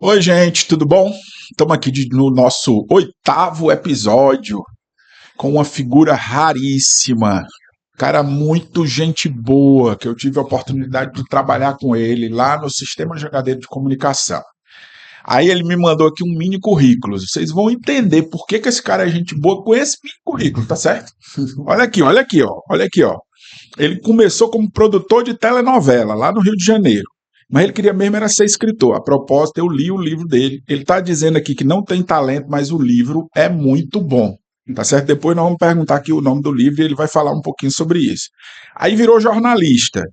Oi, gente, tudo bom? Estamos aqui no nosso oitavo episódio com uma figura raríssima, cara muito gente boa, que eu tive a oportunidade de trabalhar com ele lá no Sistema Jangadeiro de Comunicação. Aí ele me mandou aqui um mini currículo. Vocês vão entender por que esse cara é gente boa com esse mini currículo, tá certo? Olha aqui, ó. Ele começou como produtor de telenovela lá no Rio de Janeiro. Mas ele queria mesmo era ser escritor. A propósito, eu li o livro dele. Ele está dizendo aqui que não tem talento, mas o livro é muito bom. Tá certo? Depois nós vamos perguntar aqui o nome do livro e ele vai falar um pouquinho sobre isso. Aí virou jornalista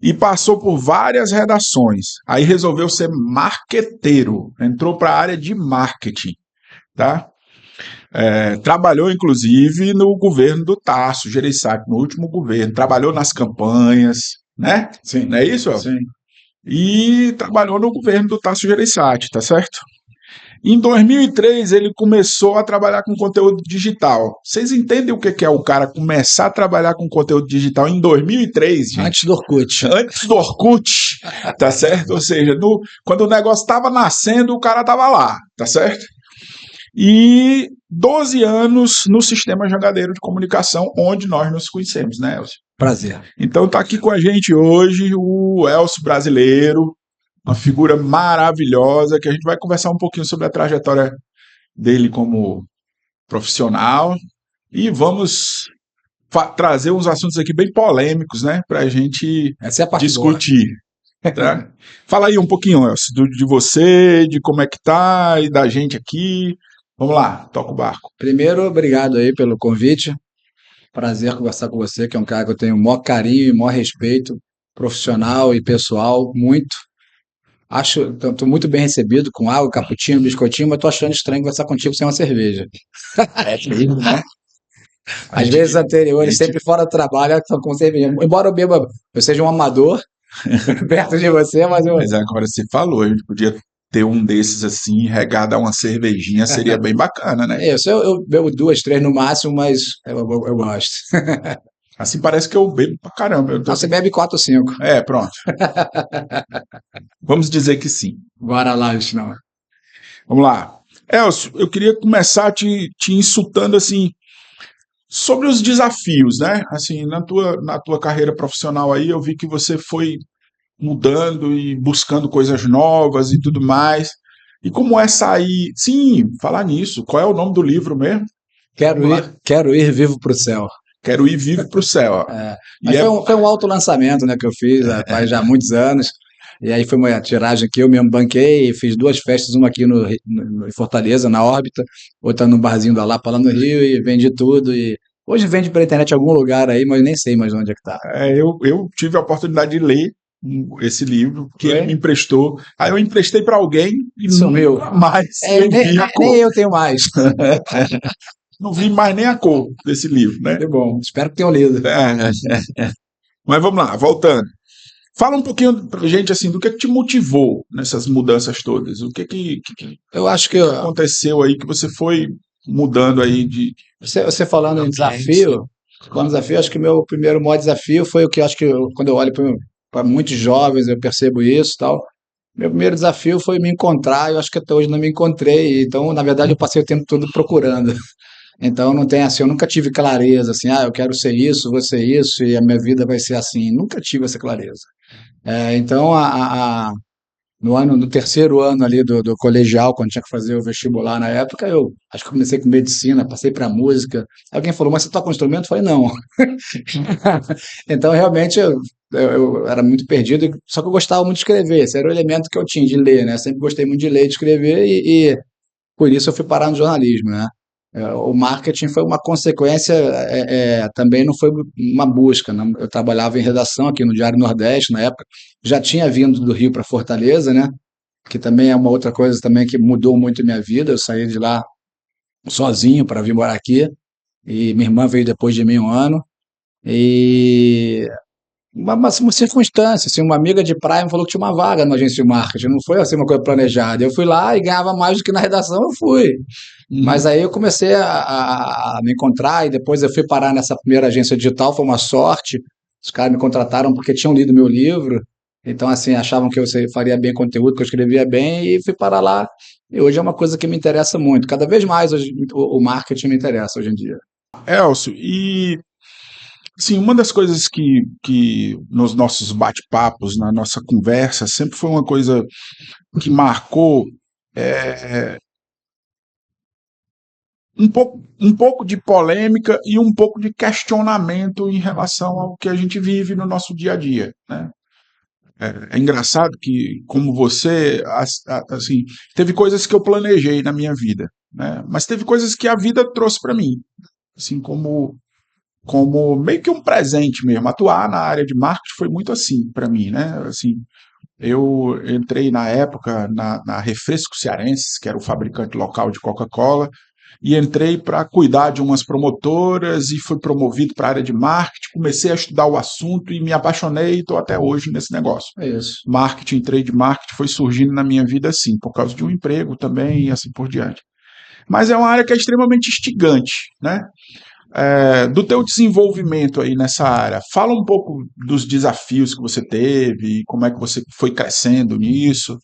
e passou por várias redações. Aí resolveu ser marqueteiro. Entrou para a área de marketing. Tá? Trabalhou, inclusive, no governo do Tasso Gereissati, no último governo. Trabalhou nas campanhas, né? Sim. Não é isso, Elcio? Sim. E trabalhou no governo do Tasso Gereissati, tá certo? Em 2003, ele começou a trabalhar com conteúdo digital. Vocês entendem o que é o cara começar a trabalhar com conteúdo digital em 2003, gente? Antes do Orkut. Antes do Orkut, tá certo? Ou seja, quando o negócio estava nascendo, o cara estava lá, tá certo? E 12 anos no Sistema Jangadeiro de Comunicação, onde nós nos conhecemos, né, Elcio? Prazer. Então tá aqui com a gente hoje o Elcio brasileiro, uma figura maravilhosa, que a gente vai conversar um pouquinho sobre a trajetória dele como profissional e vamos trazer uns assuntos aqui bem polêmicos, né, pra gente Essa é a parte discutir. Tá? Fala aí um pouquinho, Elcio, de você, de como é que tá e da gente aqui. Vamos lá, toca o barco. Primeiro, obrigado aí pelo convite. Prazer conversar com você, que é um cara que eu tenho o maior carinho e o maior respeito, profissional e pessoal, muito. Estou muito bem recebido com água, cappuccino, biscoitinho, mas estou achando estranho conversar contigo sem uma cerveja. É terrível, né? Às vezes anteriores, sempre fora do trabalho, estão com cerveja. Embora eu seja um amador perto de você, mas Mas agora você falou, a gente podia ter um desses assim, regado a uma cervejinha, seria bem bacana, né? eu bebo 2, 3 no máximo, mas eu gosto. Assim parece que eu bebo pra caramba. Não, você bebe 4 ou 5. Pronto. Vamos dizer que sim. Bora lá, não. Vamos lá. Elcio, eu queria começar te insultando assim sobre os desafios, né? Assim, na tua carreira profissional aí, eu vi que você foi mudando e buscando coisas novas e tudo mais. E como é sair? Sim, falar nisso. Qual é o nome do livro mesmo? Quero ir vivo pro céu. Quero ir vivo pro céu. Ó. Mas foi um autolançamento, né, que eu fiz faz já muitos anos. E aí foi uma tiragem que eu mesmo banquei, fiz 2 festas, uma aqui em Fortaleza, na Órbita, outra no barzinho da Lapa, lá no Rio, e vendi tudo. E hoje vende pela internet em algum lugar aí, mas nem sei mais onde é que tá. Eu tive a oportunidade de ler esse livro que ele me emprestou. Aí eu emprestei para alguém e sumiu. Nunca mais nem eu tenho mais. Não vi mais nem a cor desse livro, né? Que bom, espero que tenham lido. Mas vamos lá, voltando. Fala um pouquinho pra gente assim do que te motivou nessas mudanças todas. O que eu acho que aconteceu aí que você foi mudando aí de. Você falando em desafio, acho que meu primeiro maior desafio foi o que eu acho que quando eu olho para muitos jovens eu percebo isso e tal. Meu primeiro desafio foi me encontrar, eu acho que até hoje não me encontrei, então na verdade eu passei o tempo todo procurando. Então não tem assim, eu nunca tive clareza assim, eu quero ser isso, vou ser isso e a minha vida vai ser assim. Nunca tive essa clareza. Então no terceiro ano ali do colegial, quando tinha que fazer o vestibular na época, eu acho que comecei com medicina, passei para música. Alguém falou, mas você toca um instrumento? Eu falei, não. Então, realmente, eu era muito perdido, só que eu gostava muito de escrever, esse era o elemento que eu tinha, de ler, né? Sempre gostei muito de ler e de escrever, e por isso eu fui parar no jornalismo, né? O marketing foi uma consequência, também não foi uma busca, né? Eu trabalhava em redação aqui no Diário Nordeste na época, já tinha vindo do Rio para Fortaleza, né? Que também é uma outra coisa também que mudou muito a minha vida. Eu saí de lá sozinho para vir morar aqui e minha irmã veio depois de mim um ano e uma circunstância, assim, uma amiga de praia me falou que tinha uma vaga na agência de marketing, não foi assim uma coisa planejada. Eu fui lá e ganhava mais do que na redação, eu fui. Mas aí eu comecei a me encontrar e depois eu fui parar nessa primeira agência digital, foi uma sorte. Os caras me contrataram porque tinham lido meu livro Então, assim, achavam que eu faria bem conteúdo, que eu escrevia bem, e fui parar lá. E hoje é uma coisa que me interessa muito. Cada vez mais hoje, o marketing me interessa hoje em dia. Elcio, e sim, uma das coisas que nos nossos bate-papos, na nossa conversa, sempre foi uma coisa que marcou é, um pouco de polêmica e um pouco de questionamento em relação ao que a gente vive no nosso dia a dia, né? É engraçado que, como você, assim, teve coisas que eu planejei na minha vida, né? Mas teve coisas que a vida trouxe para mim, assim, como meio que um presente mesmo. Atuar na área de marketing foi muito assim para mim, né? Assim, eu entrei na época na Refresco Cearense, que era o fabricante local de Coca-Cola, e entrei para cuidar de umas promotoras e fui promovido para a área de marketing. Comecei a estudar o assunto e me apaixonei e estou até hoje nesse negócio. É isso. Marketing, trade marketing foi surgindo na minha vida assim, por causa de um emprego também e assim por diante. Mas é uma área que é extremamente instigante, né? Do teu desenvolvimento aí nessa área, fala um pouco dos desafios que você teve, como é que você foi crescendo nisso.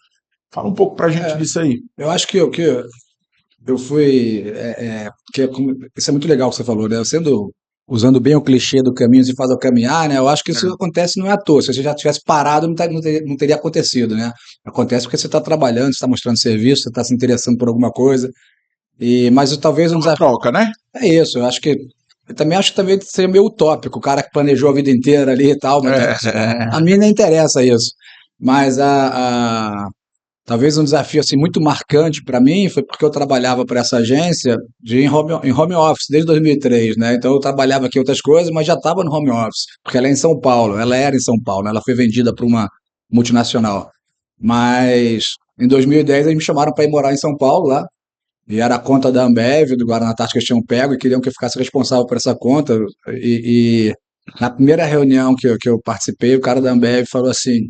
Fala um pouco pra gente É, disso aí. eu acho que o que eu fui. Isso é muito legal o que você falou, né? Usando bem o clichê do caminho se faz ao caminhar, né? Eu acho que isso É. acontece não é à toa. Se você já tivesse parado, não teria acontecido, né? Acontece porque você está trabalhando, você está mostrando serviço, você está se interessando por alguma coisa. Mas talvez É um uma desafio. troca, né? É isso, eu acho que. Eu também acho que também seria meio utópico, o cara que planejou a vida inteira ali e tal, mas a É. mim não interessa isso. Mas talvez um desafio assim muito marcante para mim foi porque eu trabalhava para essa agência em home office desde 2003, né? Então eu trabalhava aqui em outras coisas, mas já estava no home office, porque ela é em São Paulo, ela era em São Paulo, né? Ela foi vendida para uma multinacional. Mas em 2010 eles me chamaram para ir morar em São Paulo lá, e era a conta da Ambev, do Guaraná Antártica, que eles tinham pego e queriam que eu ficasse responsável por essa conta. E na primeira reunião que eu participei, o cara da Ambev falou assim: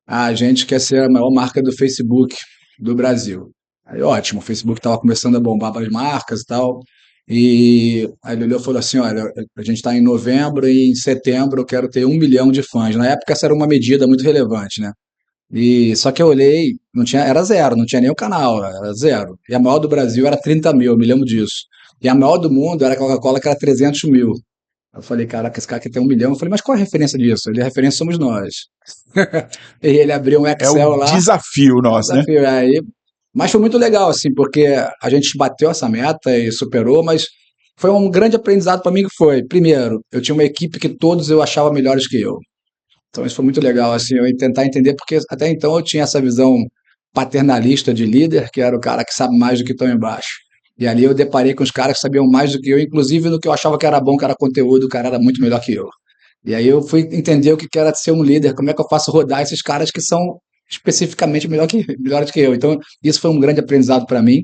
a gente quer ser a maior marca do Facebook do Brasil. Aí, ótimo, o Facebook estava começando a bombar para as marcas e tal. E aí ele olhou e falou assim: olha, a gente está em novembro e em setembro eu quero ter 1 milhão de fãs. Na época essa era uma medida muito relevante, né? E só que eu olhei, não tinha, era zero, não tinha nem o canal, era zero. E a maior do Brasil era 30 mil, eu me lembro disso. E a maior do mundo era a Coca-Cola, que era 300 mil. Eu falei, caraca, esse cara aqui tem 1 milhão. Eu falei, mas qual é a referência disso? Ele, a referência somos nós. E ele abriu um É o Excel lá, desafio nosso, né? desafio. Aí, mas foi muito legal, assim, porque a gente bateu essa meta e superou, mas foi um grande aprendizado para mim que foi. Primeiro, eu tinha uma equipe que todos eu achava melhores que eu. Então isso foi muito legal, assim, eu tentar entender, porque até então eu tinha essa visão paternalista de líder, que era o cara que sabe mais do que estão embaixo. E ali eu deparei com os caras que sabiam mais do que eu, inclusive no que eu achava que era bom, que era conteúdo, o cara era muito melhor que eu. E aí eu fui entender o que era ser um líder, como é que eu faço rodar esses caras que são especificamente melhores que eu. Então isso foi um grande aprendizado para mim.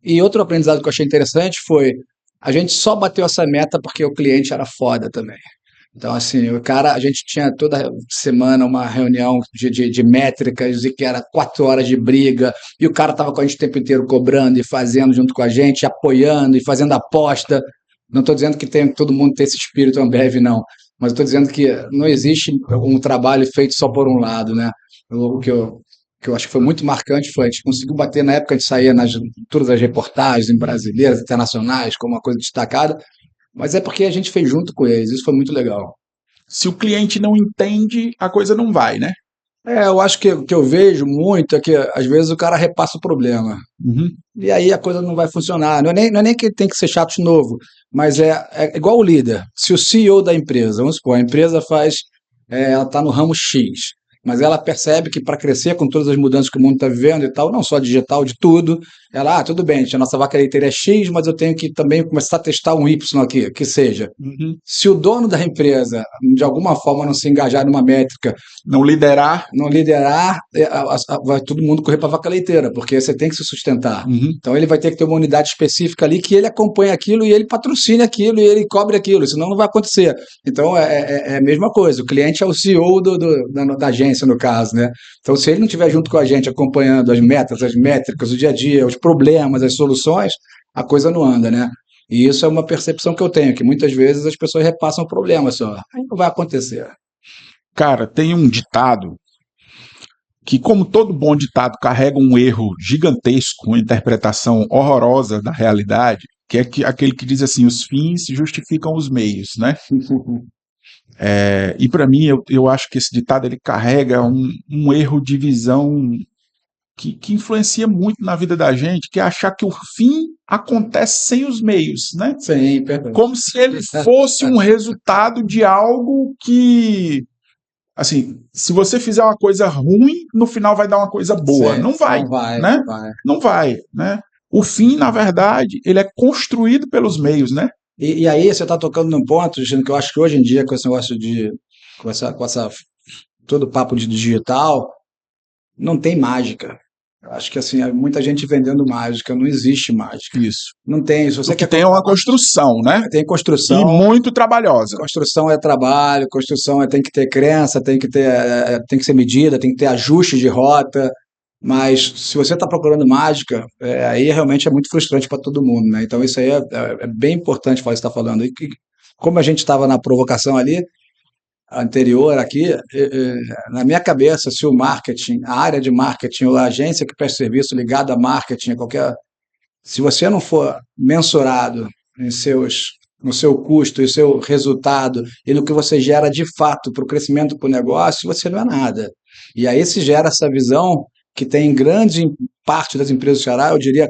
E outro aprendizado que eu achei interessante foi a gente só bateu essa meta porque o cliente era foda também. Então, assim, o cara, a gente tinha toda semana uma reunião de métricas e que era 4 horas de briga, e o cara estava com a gente o tempo inteiro cobrando e fazendo junto com a gente, apoiando e fazendo aposta. Não estou dizendo que tem todo mundo ter esse espírito Ambev, não, mas estou dizendo que não existe um trabalho feito só por um lado, né? O que eu acho que foi muito marcante foi a gente conseguiu bater, na época a gente saía nas todas as reportagens em brasileiras, internacionais, como uma coisa destacada, mas é porque a gente fez junto com eles, isso foi muito legal. Se o cliente não entende, a coisa não vai, né? Eu acho que o que eu vejo muito é que às vezes o cara repassa o problema. Uhum. E aí a coisa não vai funcionar. Não é nem que tem que ser chato de novo, mas é igual o líder. Se o CEO da empresa, vamos supor, a empresa ela está no ramo X, mas ela percebe que para crescer com todas as mudanças que o mundo está vivendo e tal, não só digital, de tudo, tudo bem, a nossa vaca leiteira é X, mas eu tenho que também começar a testar um Y aqui, que seja. Uhum. Se o dono da empresa, de alguma forma, não se engajar numa métrica, Não liderar. não liderar, vai todo mundo correr para a vaca leiteira, porque você tem que se sustentar. Uhum. Então ele vai ter que ter uma unidade específica ali que ele acompanhe aquilo e ele patrocine aquilo e ele cobre aquilo, senão não vai acontecer. Então é a mesma coisa, o cliente é o CEO da agência, no caso, né? Então se ele não estiver junto com a gente acompanhando as metas, as métricas, o dia a dia, os problemas, as soluções, a coisa não anda, né? E isso é uma percepção que eu tenho, que muitas vezes as pessoas repassam o problema só. Aí não vai acontecer. Cara, tem um ditado que, como todo bom ditado, carrega um erro gigantesco, uma interpretação horrorosa da realidade, que é aquele que diz assim, os fins justificam os meios, né? E para mim, eu acho que esse ditado ele carrega um erro de visão que influencia muito na vida da gente, que é achar que o fim acontece sem os meios, né? Sim, perfeito. Como se ele fosse um resultado de algo que, assim, se você fizer uma coisa ruim, no final vai dar uma coisa boa. Sim, Não vai, não vai, né? não vai. Não vai, né? O fim, na verdade, ele é construído pelos meios, né? E aí você está tocando num ponto, Justino, que eu acho que hoje em dia, com esse negócio de, com essa todo papo de digital, não tem mágica. Eu acho que assim, muita gente vendendo mágica, não existe mágica. Isso. Não tem. Se você O que quer tem é uma construção, né? tem E construção, muito trabalhosa. construção é trabalho, construção tem que ter crença, tem que ser medida, tem que ter ajuste de rota. Mas se você está procurando mágica, aí realmente é muito frustrante para todo mundo, né? Então isso aí é bem importante falar o que você está falando. Como a gente estava na provocação ali, anterior aqui, na minha cabeça, se o marketing, a área de marketing ou a agência que presta serviço ligada a marketing, se você não for mensurado no seu custo e seu resultado e no que você gera de fato para o crescimento do negócio, você não é nada. E aí se gera essa visão que tem grande parte das empresas do Ceará, eu diria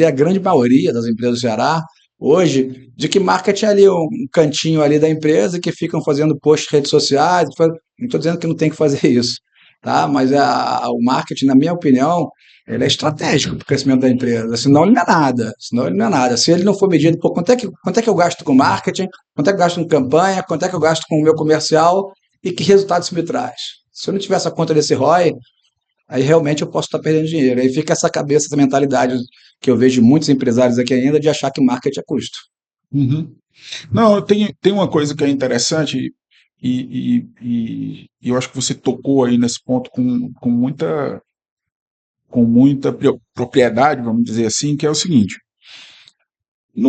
a grande maioria das empresas do Ceará, hoje, de que marketing é ali um cantinho ali da empresa que ficam fazendo posts em redes sociais. Não estou dizendo que não tem que fazer isso, tá? Mas o marketing, na minha opinião, ele é estratégico para o crescimento da empresa, senão ele não é nada. Senão ele não é nada. Se ele não for medido, pô, quanto é que eu gasto com marketing, quanto é que eu gasto com campanha, quanto é que eu gasto com o meu comercial e que resultado isso me traz? Se eu não tiver essa conta desse ROI, aí realmente eu posso estar perdendo dinheiro. Aí fica essa cabeça, essa mentalidade que eu vejo de muitos empresários aqui ainda de achar que marketing é custo. Uhum. Não, tem uma coisa que é interessante e eu acho que você tocou aí nesse ponto com muita propriedade, vamos dizer assim, que é o seguinte. De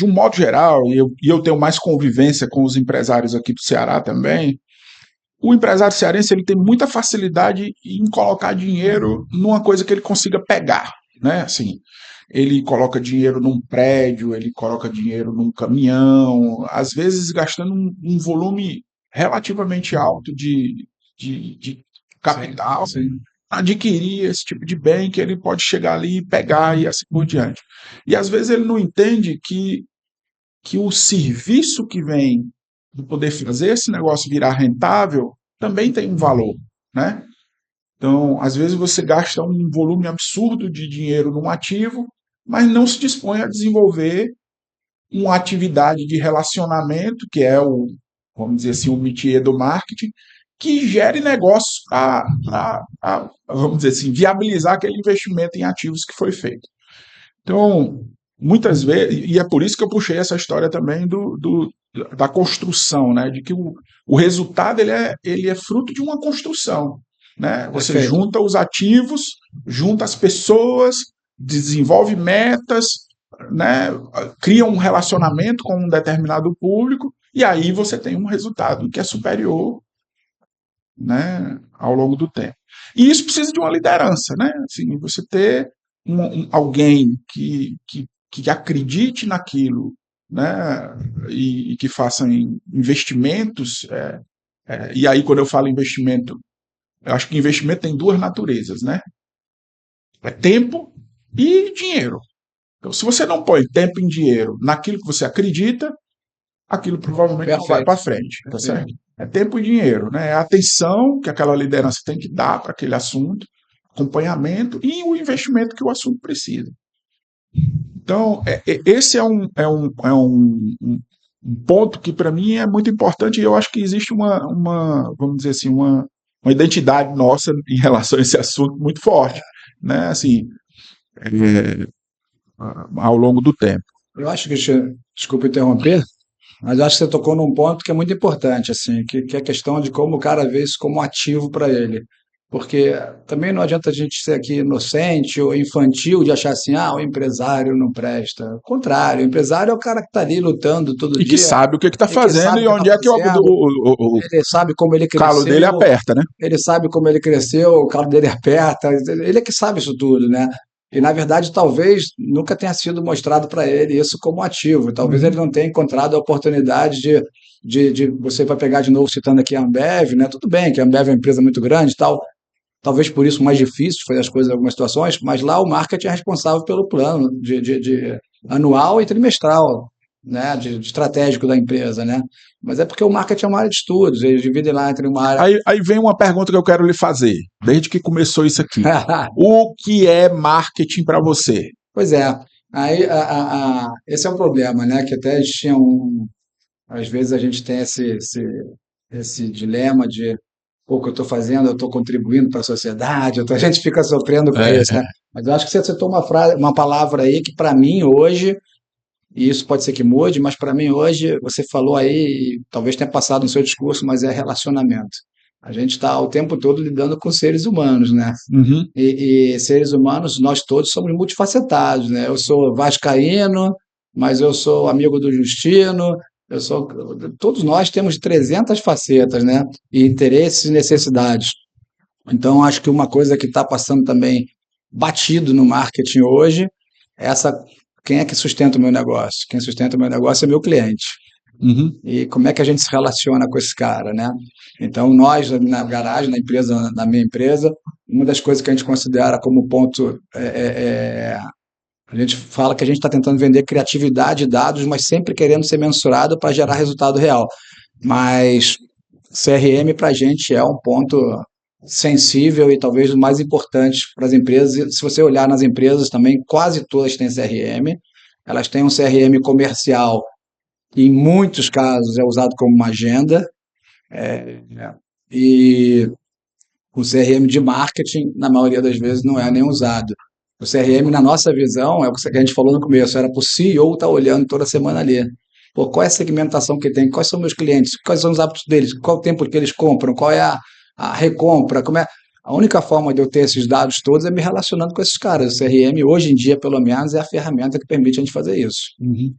um modo geral, e eu tenho mais convivência com os empresários aqui do Ceará também, o empresário cearense ele tem muita facilidade em colocar dinheiro numa coisa que ele consiga pegar, né? Assim, ele coloca dinheiro num prédio, ele coloca dinheiro num caminhão, às vezes gastando um volume relativamente alto de capital, Sim, sim. adquirir esse tipo de bem que ele pode chegar ali e pegar e assim por diante. E às vezes ele não entende que o serviço que vem do poder fazer esse negócio virar rentável também tem um valor, né? Então, às vezes você gasta um volume absurdo de dinheiro num ativo, mas não se dispõe a desenvolver uma atividade de relacionamento, que é vamos dizer assim, o métier do marketing, que gere negócios para, vamos dizer assim, viabilizar aquele investimento em ativos que foi feito. Então, muitas vezes, e é por isso que eu puxei essa história também da construção, né? De que o resultado ele é fruto de uma construção, né? Você Perfeito. junta os ativos, junta as pessoas, desenvolve metas, né? Cria um relacionamento com um determinado público e aí você tem um resultado que é superior, né? Ao longo do tempo. E isso precisa de uma liderança, né? Assim, você ter alguém que acredite naquilo, né, e que faça investimentos. E aí, quando eu falo investimento, eu acho que investimento tem duas naturezas, né? É tempo e dinheiro. Então, se você não põe tempo e dinheiro naquilo que você acredita, aquilo provavelmente não vai Perfeito. para frente, tá certo? É tempo e dinheiro, né? É a atenção que aquela liderança tem que dar para aquele assunto, acompanhamento e o investimento que o assunto precisa. Então, esse é um ponto que para mim é muito importante e eu acho que existe vamos dizer assim, uma identidade nossa em relação a esse assunto muito forte, né? Assim, é, ao longo do tempo. Eu acho que, desculpa interromper, mas eu acho que você tocou num ponto que é muito importante, assim, que é a questão de como o cara vê isso como ativo para ele. Porque também não adianta a gente ser aqui inocente ou infantil de achar assim, o empresário não presta. Ao contrário, o empresário é o cara que está ali lutando todo E que dia sabe o que está e que fazendo sabe o e que está onde é que fazendo, o ele sabe como ele calo dele cresceu, aperta, né? ele sabe como ele cresceu, o calo dele aperta, ele é que sabe isso tudo, né? E na verdade, talvez nunca tenha sido mostrado para ele isso como ativo. Talvez ele Uhum. não tenha encontrado a oportunidade de você vai pegar de novo citando aqui a Ambev, né? Tudo bem que a Ambev é uma empresa muito grande e tal, talvez por isso mais difícil de fazer as coisas em algumas situações, mas lá o marketing é responsável pelo plano de anual e trimestral, né, de estratégico da empresa, né? Mas é porque o marketing é uma área de estudos, eles dividem lá entre uma área. Aí vem uma pergunta que eu quero lhe fazer, desde que começou isso aqui. O que é marketing para você? Pois é, aí esse é um problema, né? Que até eles tinham às vezes a gente tem esse dilema de pô, o que eu estou fazendo, eu estou contribuindo para a sociedade, a gente fica sofrendo com isso, né? É. Mas eu acho que você citou uma frase, uma palavra aí que para mim hoje, e isso pode ser que mude, mas para mim hoje, você falou aí, e talvez tenha passado no seu discurso, mas é relacionamento. A gente está o tempo todo lidando com seres humanos, né? Uhum. E seres humanos, nós todos somos multifacetados, né? Eu sou vascaíno, mas eu sou amigo do Justino, eu sou, todos nós temos 300 facetas, né? E interesses e necessidades. Então, acho que uma coisa que está passando também batido no marketing hoje é essa, quem é que sustenta o meu negócio? Quem sustenta o meu negócio é meu cliente. Uhum. E como é que a gente se relaciona com esse cara, né? Então, nós, na garagem, na empresa, na minha empresa, uma das coisas que a gente considera como ponto a gente fala que a gente está tentando vender criatividade e dados, mas sempre querendo ser mensurado para gerar resultado real. Mas CRM para a gente é um ponto sensível e talvez o mais importante para as empresas. E se você olhar nas empresas também, quase todas têm CRM. Elas têm um CRM comercial que em muitos casos é usado como uma agenda, e o CRM de marketing, na maioria das vezes, não é nem usado. O CRM, na nossa visão, é o que a gente falou no começo, era para o CEO estar olhando toda semana ali. Pô, qual é a segmentação que tem? Quais são meus clientes? Quais são os hábitos deles? Qual o tempo que eles compram? Qual é a recompra? Como é? A única forma de eu ter esses dados todos é me relacionando com esses caras. O CRM, hoje em dia, pelo menos, é a ferramenta que permite a gente fazer isso. Uhum.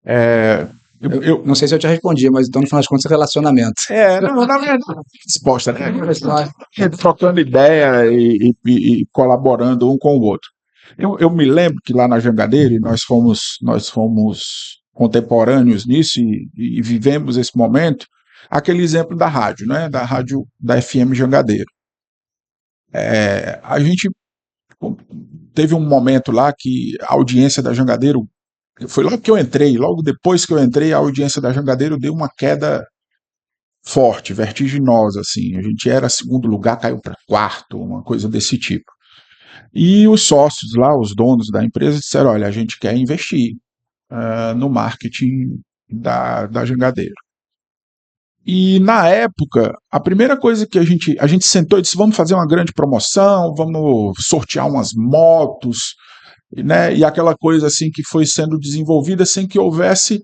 É, Eu não sei se eu te respondi, mas então, no final das contas, é relacionamento. não, na verdade, resposta, né? Trocando ideia e colaborando um com o outro. Eu me lembro que lá na Jangadeiro nós fomos contemporâneos nisso e vivemos esse momento, aquele exemplo da rádio, né? Da rádio da FM Jangadeiro. A gente teve um momento lá que a audiência da Jangadeiro, foi logo que eu entrei, logo depois que eu entrei, a audiência da Jangadeiro deu uma queda forte, vertiginosa, assim. A gente era segundo lugar, caiu para quarto, uma coisa desse tipo. E os sócios lá, os donos da empresa, disseram: olha, a gente quer investir no marketing da Jangadeiro. E na época, a primeira coisa que a gente sentou e disse: vamos fazer uma grande promoção, vamos sortear umas motos, né? E aquela coisa assim que foi sendo desenvolvida sem que houvesse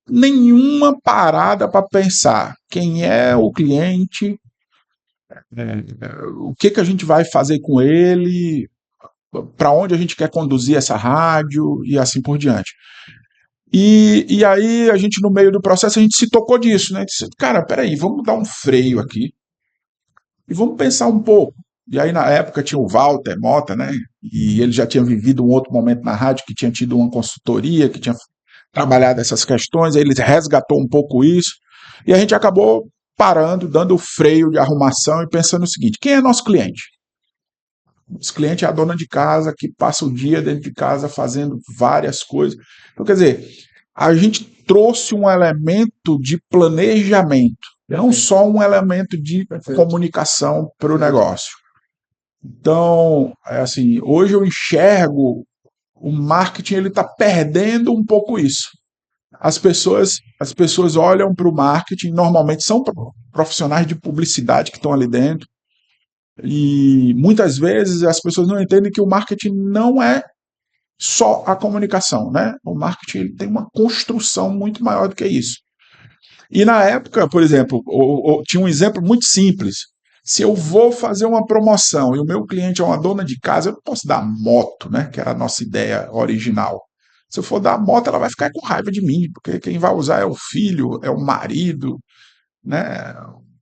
nenhuma parada para pensar quem é o cliente, o que a gente vai fazer com ele, para onde a gente quer conduzir essa rádio e assim por diante. E aí a gente, no meio do processo, a gente se tocou disso, né? Disse: cara, peraí, vamos dar um freio aqui e vamos pensar um pouco. E aí, na época, tinha o Walter Mota, né? E ele já tinha vivido um outro momento na rádio, que tinha tido uma consultoria, que tinha trabalhado essas questões, aí ele resgatou um pouco isso, e a gente acabou parando, dando o freio de arrumação e pensando o seguinte: quem é nosso cliente? Nosso cliente é a dona de casa que passa o dia dentro de casa fazendo várias coisas. Então, quer dizer, a gente trouxe um elemento de planejamento, não só um elemento de comunicação para o negócio. Então, assim, hoje eu enxergo o marketing, ele está perdendo um pouco isso. As pessoas olham para o marketing, normalmente são profissionais de publicidade que estão ali dentro, e muitas vezes as pessoas não entendem que o marketing não é só a comunicação, né? O marketing ele tem uma construção muito maior do que isso. E na época, por exemplo, tinha um exemplo muito simples. Se eu vou fazer uma promoção e o meu cliente é uma dona de casa, eu não posso dar moto, né? Que era a nossa ideia original. Se eu for dar moto, ela vai ficar com raiva de mim, porque quem vai usar é o filho, é o marido, né?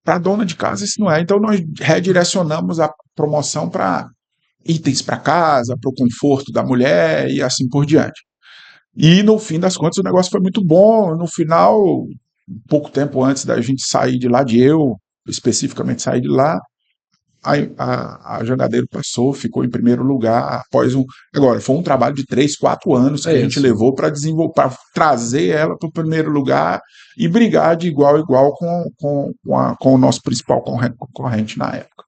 Para dona de casa isso não é. Então nós redirecionamos a promoção para itens para casa, para o conforto da mulher e assim por diante. E no fim das contas o negócio foi muito bom. No final, pouco tempo antes da gente sair de lá, de eu especificamente sair de lá, a Jangadeiro passou, ficou em primeiro lugar após um. Agora, foi um trabalho de 3, 4 anos que a gente levou para desenvolver, para trazer ela para o primeiro lugar e brigar de igual a igual com o nosso principal concorrente na época.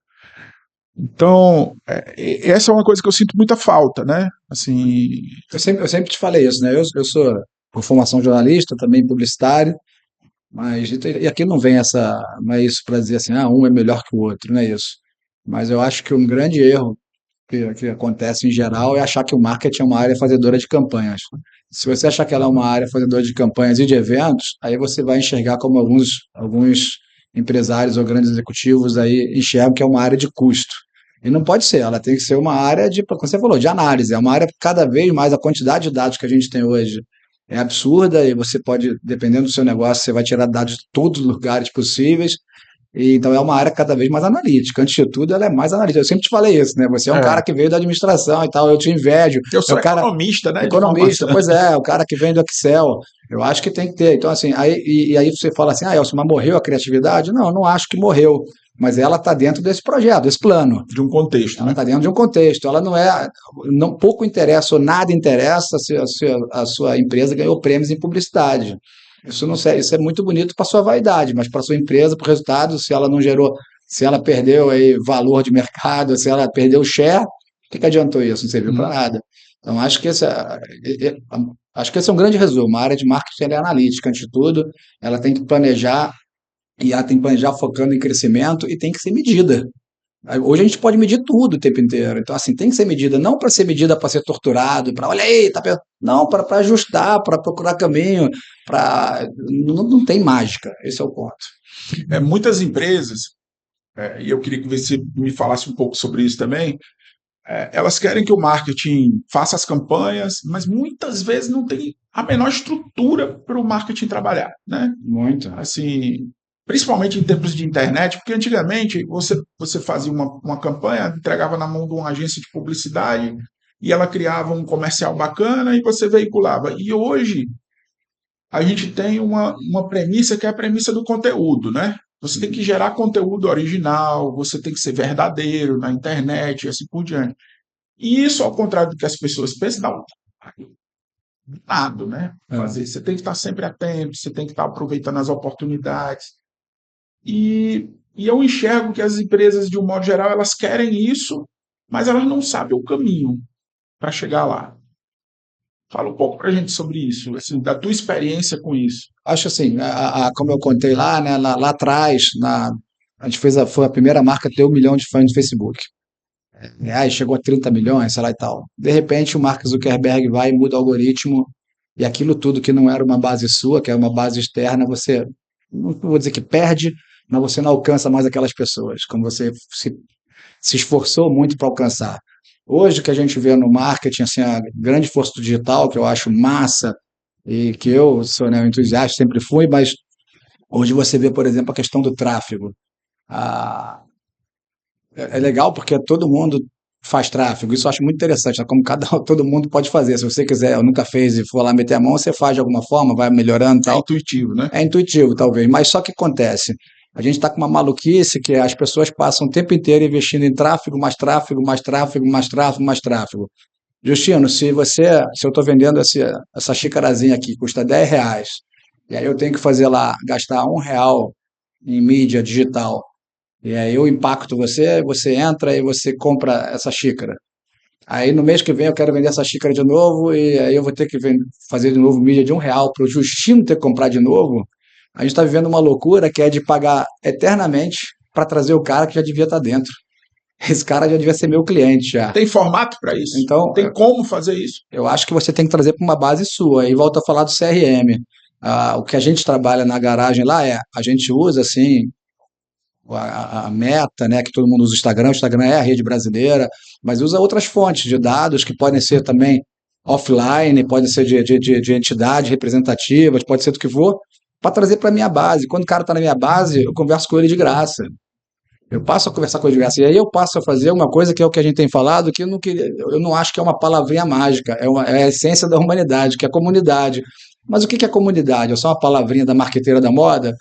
Então, essa é uma coisa que eu sinto muita falta, né? Assim, eu sempre te falei isso, né? Eu sou por formação jornalista, também publicitário, mas e aqui não vem essa, não é isso para dizer assim, um é melhor que o outro, não é isso. Mas eu acho que um grande erro que acontece em geral é achar que o marketing é uma área fazedora de campanhas. Se você achar que ela é uma área fazedora de campanhas e de eventos, aí você vai enxergar como alguns empresários ou grandes executivos aí enxergam que é uma área de custo. E não pode ser, ela tem que ser uma área de, como você falou, de análise. É uma área que cada vez mais a quantidade de dados que a gente tem hoje é absurda e você pode, dependendo do seu negócio, você vai tirar dados de todos os lugares possíveis. E, então é uma área cada vez mais analítica. Antes de tudo, ela é mais analítica. Eu sempre te falei isso, né? Você é um cara que veio da administração e tal, eu te invejo. Eu sou é o cara, economista, né? economista, pois é, o cara que vem do Excel. Eu acho que tem que ter. Então, assim, aí você fala assim, Elcio, mas morreu a criatividade? Não, eu não acho que morreu. Mas ela está dentro desse projeto, desse plano. De um contexto. Ela está dentro de um contexto. Ela não é. Não, pouco interessa ou nada interessa se a sua empresa ganhou prêmios em publicidade. Isso não sei, isso é muito bonito para sua vaidade, mas para sua empresa, para o resultado, se ela não gerou, se ela perdeu aí valor de mercado, se ela perdeu share, o que adiantou isso? Não serviu para nada. Então acho que esse é um grande resumo. A área de marketing é analítica, antes de tudo, ela tem que planejar e ela tem que planejar focando em crescimento e tem que ser medida. Hoje a gente pode medir tudo o tempo inteiro. Então, assim, tem que ser medida, não para ser medida para ser torturado, para olha aí, tá não, para ajustar, para procurar caminho, não tem mágica. Esse é o ponto. Muitas empresas, e eu queria que você me falasse um pouco sobre isso também, elas querem que o marketing faça as campanhas, mas muitas vezes não tem a menor estrutura para o marketing trabalhar, né? Muito. Assim, principalmente em tempos de internet, porque antigamente você fazia uma campanha, entregava na mão de uma agência de publicidade e ela criava um comercial bacana e você veiculava. E hoje a gente tem uma premissa que é a premissa do conteúdo, né? Você tem que gerar conteúdo original, você tem que ser verdadeiro na internet e assim por diante. E isso, ao contrário do que as pessoas pensam, dá um nada, né? Você tem que estar sempre atento, você tem que estar aproveitando as oportunidades. E eu enxergo que as empresas, de um modo geral, elas querem isso, mas elas não sabem o caminho para chegar lá. Fala um pouco para a gente sobre isso, assim, da tua experiência com isso. Acho assim, como eu contei lá, né, lá atrás, a gente foi a primeira marca a ter 1 milhão de fãs no Facebook. Aí chegou a 30 milhões, sei lá e tal. De repente, o Mark Zuckerberg vai e muda o algoritmo, e aquilo tudo que não era uma base sua, que é uma base externa, você, não vou dizer que perde, mas você não alcança mais aquelas pessoas, como você se esforçou muito para alcançar. Hoje, o que a gente vê no marketing, assim, a grande força do digital, que eu acho massa, e que eu sou, né, um entusiasta, sempre fui, mas hoje você vê, por exemplo, a questão do tráfego. É legal porque todo mundo faz tráfego, isso eu acho muito interessante, né? Como todo mundo pode fazer. Se você quiser, ou nunca fez e for lá meter a mão, você faz de alguma forma, vai melhorando e tal. É intuitivo, né? É intuitivo, talvez, mas só que acontece. A gente está com uma maluquice que as pessoas passam o tempo inteiro investindo em tráfego, mais tráfego, mais tráfego, mais tráfego, mais tráfego. Justino, se eu estou vendendo essa xicarazinha aqui, custa R$ 10, e aí eu tenho que fazer lá, gastar R$ 1 em mídia digital, e aí eu impacto você entra e você compra essa xícara. Aí no mês que vem eu quero vender essa xícara de novo, e aí eu vou ter que fazer de novo mídia de R$ 1 para o Justino ter que comprar de novo. A gente está vivendo uma loucura que é de pagar eternamente para trazer o cara que já devia estar dentro. Esse cara já devia ser meu cliente já. Tem formato para isso? Então, tem como fazer isso? Eu acho que você tem que trazer para uma base sua. Aí volta a falar do CRM. O que a gente trabalha na garagem lá a gente usa assim, a Meta, né, que todo mundo usa o Instagram é a rede brasileira, mas usa outras fontes de dados que podem ser também offline, podem ser de entidades representativas, pode ser do que for, para trazer para a minha base. Quando o cara está na minha base, eu converso com ele de graça. Eu passo a conversar com ele de graça. E aí eu passo a fazer uma coisa que é o que a gente tem falado, que eu não acho que é uma palavrinha mágica, é a essência da humanidade, que é a comunidade. Mas o que é comunidade? É só uma palavrinha da marqueteira da moda?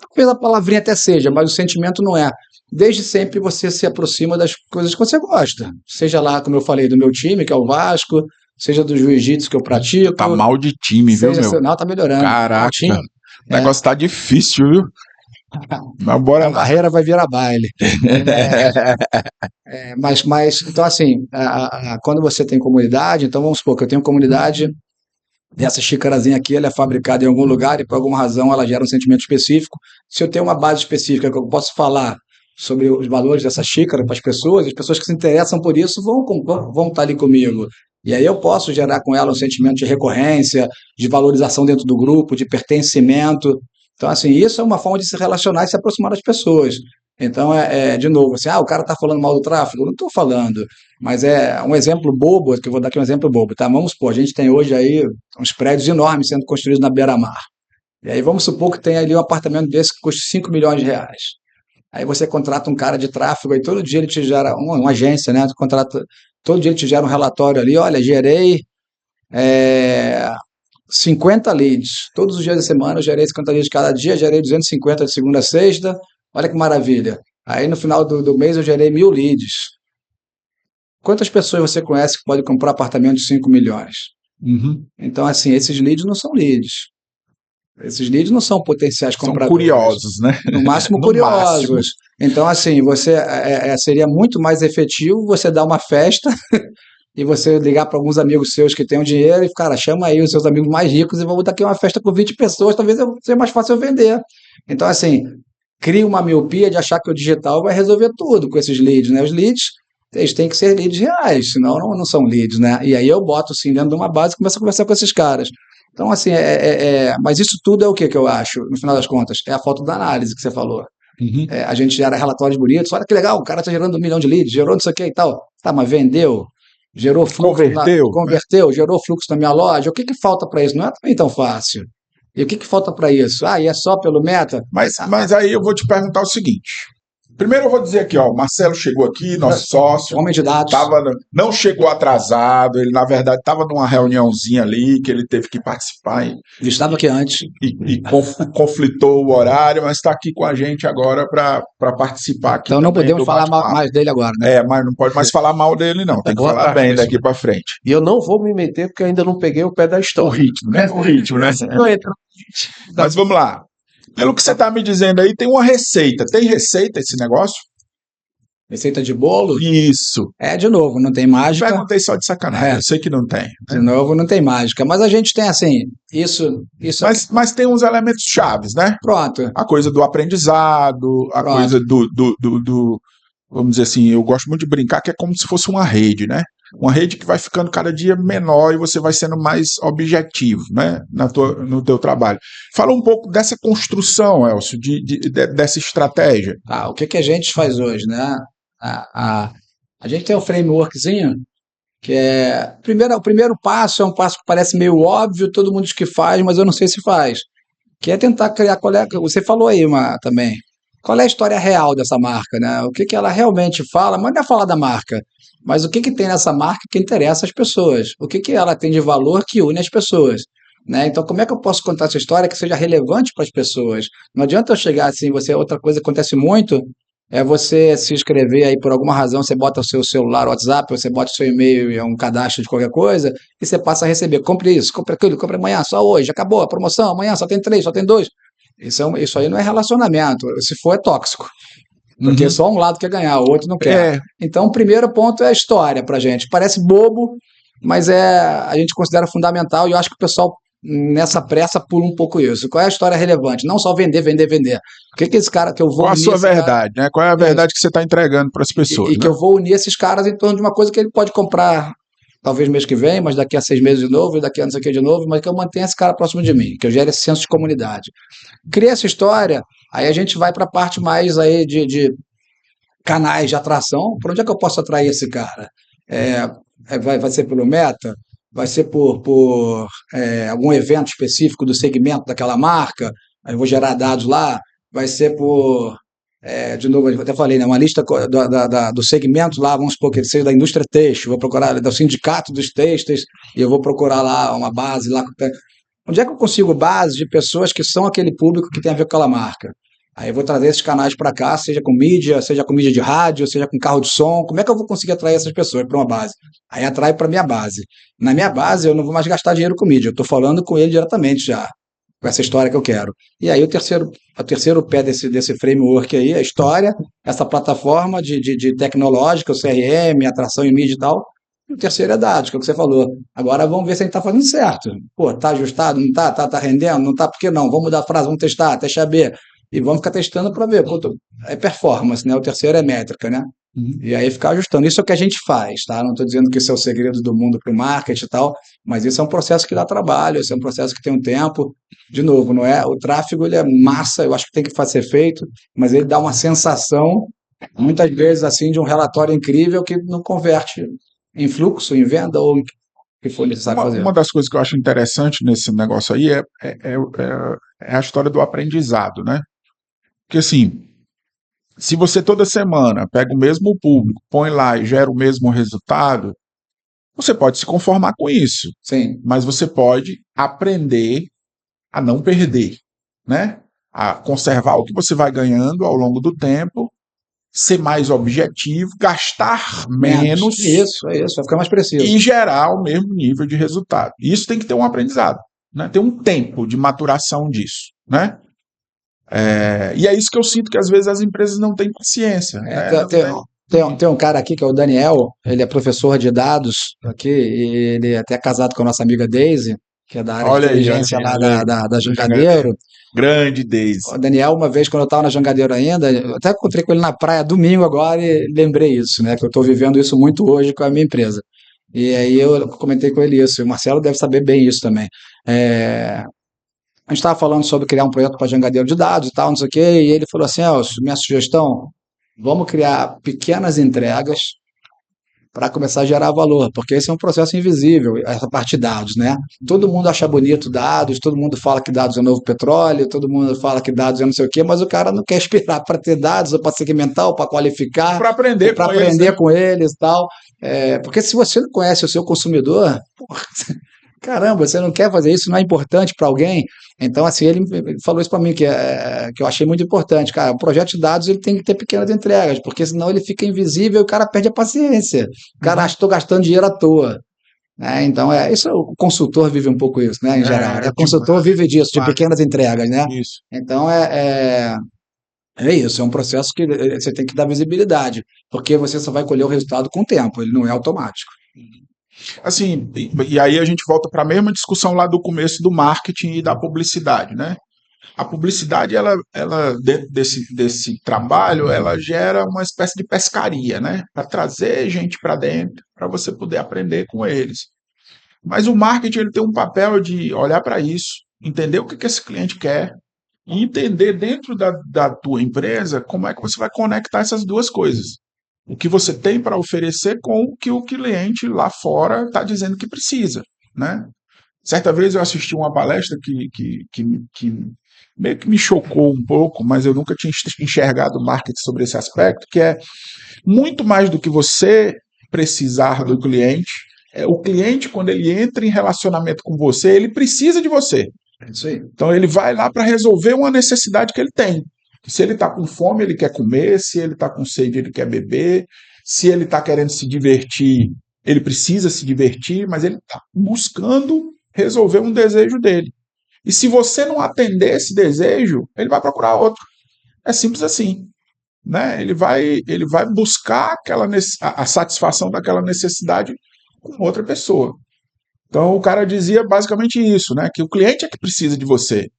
Talvez a palavrinha até seja, mas o sentimento não é. Desde sempre você se aproxima das coisas que você gosta. Seja lá, como eu falei, do meu time, que é o Vasco, seja do jiu-jitsu que eu pratico. Tá mal de time, viu, meu? Não, tá melhorando. Caraca, o negócio tá difícil, viu? Mas bora A lá. barreira vai virar baile. Mas então, assim, quando você tem comunidade, então vamos supor que eu tenho comunidade, essa xícarazinha aqui, ela é fabricada em algum lugar e por alguma razão ela gera um sentimento específico. Se eu tenho uma base específica que eu posso falar sobre os valores dessa xícara para as pessoas que se interessam por isso vão estar ali comigo. E aí eu posso gerar com ela um sentimento de recorrência, de valorização dentro do grupo, de pertencimento. Então, assim, isso é uma forma de se relacionar e se aproximar das pessoas. Então, de novo, assim, o cara está falando mal do tráfego? Eu não estou falando, mas é um exemplo bobo, que eu vou dar aqui um exemplo bobo, tá? Vamos supor, a gente tem hoje aí uns prédios enormes sendo construídos na beira-mar. E aí vamos supor que tem ali um apartamento desse que custa 5 milhões de reais. Aí você contrata um cara de tráfego, aí todo dia ele te gera, uma agência, né? Todo dia ele te gera um relatório ali, olha, gerei 50 leads. Todos os dias da semana eu gerei 50 leads cada dia, gerei 250 de segunda a sexta. Olha que maravilha. Aí no final do mês eu gerei 1.000 leads. Quantas pessoas você conhece que podem comprar apartamento de 5 milhões? Uhum. Então, assim, esses leads não são leads. Esses leads não são potenciais compradores. São curiosos, né? No máximo No curiosos. máximo. Então, assim, seria muito mais efetivo você dar uma festa e você ligar para alguns amigos seus que tenham dinheiro e, cara, chama aí os seus amigos mais ricos e vamos dar aqui uma festa com 20 pessoas, talvez seja mais fácil eu vender. Então, assim, cria uma miopia de achar que o digital vai resolver tudo com esses leads, né? Os leads, eles têm que ser leads reais, senão não são leads, né? E aí eu boto, assim, dentro de uma base e começo a conversar com esses caras. Então, assim, mas isso tudo é o que eu acho, no final das contas? É a falta da análise que você falou. Uhum. A gente gera relatórios bonitos, olha que legal, o cara está gerando 1 milhão de leads, gerou não sei o que e tal. Tá, mas vendeu? Gerou fluxo, converteu, gerou fluxo na minha loja. O que falta para isso? Não é também tão fácil. E o que falta para isso? E é só pelo meta? Mas aí eu vou te perguntar o seguinte. Primeiro eu vou dizer aqui, ó, o Marcelo chegou aqui, nosso sócio. Homem de dados. Não chegou atrasado, ele na verdade estava numa reuniãozinha ali que ele teve que participar. Ele estava aqui antes. E conflitou o horário, mas está aqui com a gente agora para participar aqui. Então não podemos falar mais dele agora, né? Mas não pode mais falar mal dele, não. Tem que falar bem daqui para frente. E eu não vou me meter porque ainda não peguei o pé da história. O ritmo, né? O ritmo, né? Não entra. Mas vamos lá. Pelo que você está me dizendo aí, tem uma receita. Tem receita esse negócio? Receita de bolo? Isso. De novo, não tem mágica. Perguntei só de sacanagem, eu sei que não tem. De novo, não tem mágica. Mas a gente tem, assim, isso... Mas tem uns elementos chaves, né? Pronto. A coisa do aprendizado, a coisa do... Vamos dizer assim, eu gosto muito de brincar que é como se fosse uma rede, né? Uma rede que vai ficando cada dia menor e você vai sendo mais objetivo, né, no teu trabalho. Fala um pouco dessa construção, Elcio, dessa estratégia. O que a gente faz hoje, né? A gente tem um frameworkzinho que o primeiro passo é um passo que parece meio óbvio, todo mundo diz que faz, mas eu não sei se faz, que é tentar criar, você falou aí também, qual é a história real dessa marca, né? O que ela realmente fala, mas não é falar da marca, mas o que tem nessa marca que interessa às pessoas, o que ela tem de valor que une as pessoas, né? Então, como é que eu posso contar essa história que seja relevante para as pessoas? Não adianta eu chegar assim, outra coisa que acontece muito, é você se inscrever aí por alguma razão, você bota o seu celular, WhatsApp, você bota o seu e-mail, um cadastro de qualquer coisa, e você passa a receber, compre isso, compre aquilo, compre amanhã, só hoje, acabou a promoção, amanhã só tem 3, só tem 2. Isso aí não é relacionamento, se for é tóxico. Porque só um lado quer ganhar, o outro não quer. Então, o primeiro ponto é a história pra gente. Parece bobo, mas a gente considera fundamental e eu acho que o pessoal, nessa pressa, pula um pouco isso. Qual é a história relevante? Não só vender, vender, vender. O que esse cara que eu vou unir... Qual a sua verdade, né? Qual é a verdade que você está entregando para as pessoas? E que eu vou unir esses caras em torno de uma coisa que ele pode comprar talvez mês que vem, mas daqui a 6 meses de novo, e daqui a não sei o que de novo, mas que eu mantenha esse cara próximo de mim, que eu gere esse senso de comunidade. Cria essa história Aí a gente vai para a parte mais aí de canais de atração. Por onde é que eu posso atrair esse cara? Vai ser pelo Meta? Vai ser por algum evento específico do segmento daquela marca? Aí eu vou gerar dados lá. Vai ser de novo, eu até falei, né, uma lista do segmento lá, vamos supor que ele seja da indústria têxtil, vou procurar do sindicato dos têxteis, e eu vou procurar lá uma base lá. Onde é que eu consigo base de pessoas que são aquele público que tem a ver com aquela marca? Aí eu vou trazer esses canais para cá, seja com mídia de rádio, seja com carro de som. Como é que eu vou conseguir atrair essas pessoas para uma base? Aí atrai para minha base. Na minha base, eu não vou mais gastar dinheiro com mídia, eu estou falando com ele diretamente já, com essa história que eu quero. E aí o terceiro pé desse framework aí, a história, essa plataforma de tecnológica, o CRM, atração em mídia e tal. E o terceiro é dados, que é o que você falou. Agora vamos ver se a gente está fazendo certo. Pô, tá ajustado? Não tá? Tá rendendo? Não tá? Por que não? Vamos mudar a frase, vamos testar, teste AB. E vamos ficar testando para ver. Pô, é performance, né? O terceiro é métrica, né? E aí ficar ajustando. Isso é o que a gente faz, tá? Não estou dizendo que isso é o segredo do mundo para o marketing e tal, mas isso é um processo que dá trabalho, isso é um processo que tem um tempo. De novo, não é? O tráfego ele é massa, eu acho que tem que ser feito, mas ele dá uma sensação, muitas vezes assim, de um relatório incrível que não converte em fluxo, em venda ou o que for necessário fazer. Uma das coisas que eu acho interessante nesse negócio aí é a história do aprendizado, né? Porque assim, se você toda semana pega o mesmo público, põe lá e gera o mesmo resultado, você pode se conformar com isso, Sim, mas você pode aprender a não perder, né? A conservar o que você vai ganhando ao longo do tempo, ser mais objetivo, gastar menos Isso, vai ficar mais preciso. e gerar o mesmo nível de resultado. Isso tem que ter um aprendizado, né? Tem um tempo de maturação disso, né? E é isso que eu sinto que às vezes as empresas não têm paciência. Tem um cara aqui que é o Daniel, ele é professor de dados aqui, e ele é até casado com a nossa amiga Daisy, que é da área Olha de aí, inteligência lá olha aí. da Jangadeiro. Grande Daisy. O Daniel, uma vez, quando eu estava na Jangadeiro ainda, eu até encontrei com ele na praia domingo agora e lembrei isso, né? Que eu estou vivendo isso muito hoje com a minha empresa. E aí eu comentei com ele isso, e o Marcelo deve saber bem isso também. A gente estava falando sobre criar um projeto para Jangadeiro de dados e tal, não sei o quê, e ele falou assim, Elcio, minha sugestão, vamos criar pequenas entregas para começar a gerar valor, porque esse é um processo invisível, essa parte de dados, né? Todo mundo acha bonito dados, todo mundo fala que dados é novo petróleo, todo mundo fala que dados é não sei o quê, mas o cara não quer esperar para ter dados, ou para segmentar, ou para qualificar, para aprender, com eles e tal. Porque se você não conhece o seu consumidor, porra, caramba, você não quer fazer isso, não é importante para alguém? Então, assim, ele falou isso para mim, que eu achei muito importante. Cara, o projeto de dados ele tem que ter pequenas entregas, porque senão ele fica invisível e o cara perde a paciência. O cara acha que estou gastando dinheiro à toa. Né? Então, isso o consultor vive um pouco isso, né, em geral. O consultor vive disso, de pequenas entregas, né? Isso. Então, é isso, é um processo que você tem que dar visibilidade, porque você só vai colher o resultado com o tempo, ele não é automático. Assim, e aí a gente volta para a mesma discussão lá do começo do marketing e da publicidade, né? A publicidade, ela dentro desse trabalho, ela gera uma espécie de pescaria, né? Para trazer gente para dentro, para você poder aprender com eles. Mas o marketing ele tem um papel de olhar para isso, entender o que esse cliente quer e entender dentro da tua empresa como é que você vai conectar essas duas coisas. O que você tem para oferecer com o que o cliente lá fora está dizendo que precisa, né? Certa vez eu assisti uma palestra que meio que me chocou um pouco, mas eu nunca tinha enxergado marketing sobre esse aspecto, que é muito mais do que você precisar do cliente, o cliente, quando ele entra em relacionamento com você, ele precisa de você. Isso aí. Então ele vai lá para resolver uma necessidade que ele tem. Se ele está com fome, ele quer comer, se ele está com sede, ele quer beber, se ele está querendo se divertir, ele precisa se divertir, mas ele está buscando resolver um desejo dele. E se você não atender esse desejo, ele vai procurar outro. É simples assim. Né? Ele vai buscar a satisfação daquela necessidade com outra pessoa. Então o cara dizia basicamente isso, né? Que o cliente é que precisa de você.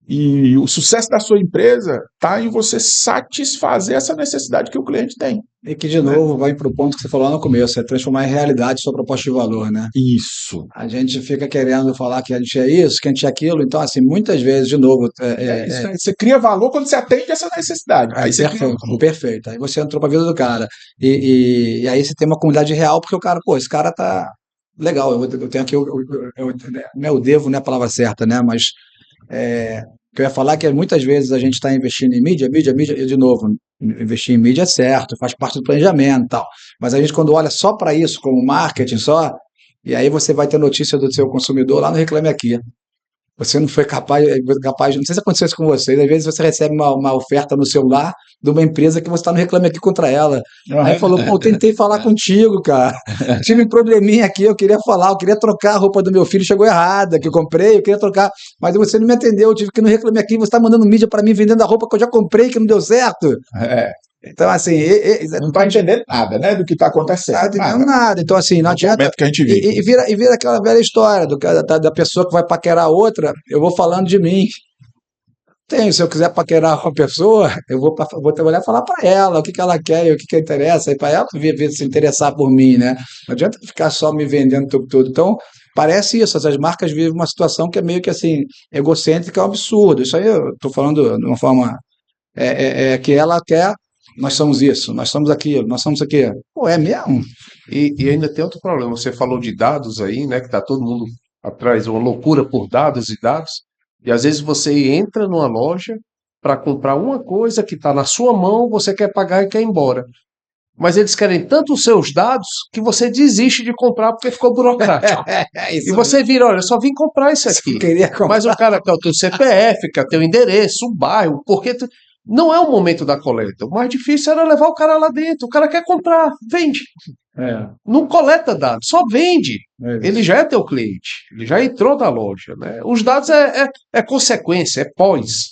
E o sucesso da sua empresa está em você satisfazer essa necessidade que o cliente tem. E que, de novo, vai para o ponto que você falou lá no começo, é transformar em realidade sua proposta de valor, né? Isso. A gente fica querendo falar que a gente é isso, que a gente é aquilo, então, assim, muitas vezes, de novo... Isso, né? Você cria valor quando você atende essa necessidade. Aí você perfeito, perfeito. Aí você entrou para a vida do cara. E aí você tem uma comunidade real, porque o cara, pô, esse cara tá legal, eu tenho aqui, não é o devo, não é a palavra certa, né? Mas o que eu ia falar é que muitas vezes a gente está investindo em mídia, e de novo, investir em mídia é certo, faz parte do planejamento e tal. Mas a gente, quando olha só para isso, como marketing só, e aí você vai ter notícia do seu consumidor lá no Reclame Aqui. Você não foi capaz, não sei se aconteceu isso com vocês, às vezes você recebe uma oferta no celular de uma empresa que você está no Reclame Aqui contra ela. Aí falou, pô, eu tentei falar contigo, cara. Tive um probleminha aqui, eu queria falar, eu queria trocar a roupa do meu filho, chegou errada, que eu comprei, eu queria trocar, mas você não me atendeu, eu tive que ir no Reclame Aqui, você está mandando mídia para mim vendendo a roupa que eu já comprei, que não deu certo. Então, assim... não está entendendo nada, né, do que está acontecendo. Não está entendendo nada. Então, assim, não adianta... Que a gente vive. E vira aquela velha história da pessoa que vai paquerar outra, eu vou falando de mim. Se eu quiser paquerar uma pessoa, eu vou trabalhar e falar para ela o que ela quer e o que interessa, e para ela ver se interessar por mim, né? Não adianta ficar só me vendendo o tempo todo. Então, parece isso, as marcas vivem uma situação que é meio que assim, egocêntrica, é um absurdo. Isso aí eu estou falando de uma forma que ela quer. Nós somos isso, nós somos aquilo, nós somos aquilo. Pô, é mesmo? E ainda tem outro problema. Você falou de dados aí, né? Que tá todo mundo atrás, uma loucura por dados e dados. E às vezes você entra numa loja para comprar uma coisa que está na sua mão, você quer pagar e quer ir embora. Mas eles querem tanto os seus dados que você desiste de comprar porque ficou burocrático. E você vira, olha, eu só vim comprar isso aqui. Mas o cara quer o teu CPF, quer o teu endereço, o bairro, porque... Não é o momento da coleta. O mais difícil era levar o cara lá dentro. O cara quer comprar, vende. Não coleta dados, só vende. Ele já é teu cliente, ele já entrou na loja. Né? Os dados é consequência, é pós.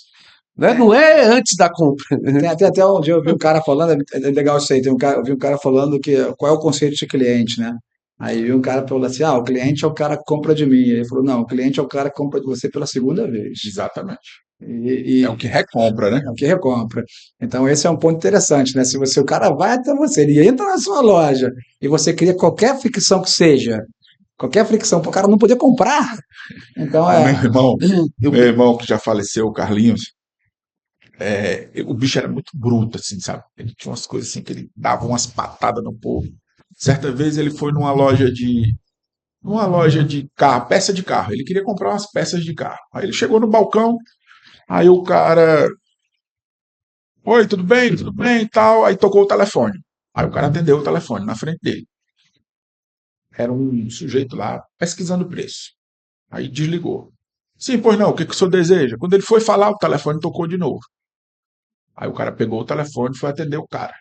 Né? Não é antes da compra. Tem até um dia eu vi um cara falando, é legal isso aí, eu vi um cara falando qual é o conceito de cliente, né? Aí vi um cara falando assim, o cliente é o cara que compra de mim. Aí ele falou, não, o cliente é o cara que compra de você pela segunda vez. Exatamente. É o que recompra, né? É o que recompra. Então, esse é um ponto interessante, né? Se o cara vai até você, ele entra na sua loja e você cria qualquer fricção que seja, qualquer fricção para o cara não poder comprar. Então, meu irmão que já faleceu, o Carlinhos, o bicho era muito bruto, assim, sabe? Ele tinha umas coisas assim que ele dava umas patadas no povo. Certa vez ele foi numa loja de carro, peça de carro. Ele queria comprar umas peças de carro. Aí ele chegou no balcão. Aí o cara, oi, tudo bem e tal. Aí tocou o telefone. Aí o cara atendeu o telefone na frente dele. Era um sujeito lá pesquisando o preço. Aí desligou. Sim, pois não, o que o senhor deseja? Quando ele foi falar, o telefone tocou de novo. Aí o cara pegou o telefone e foi atender o cara.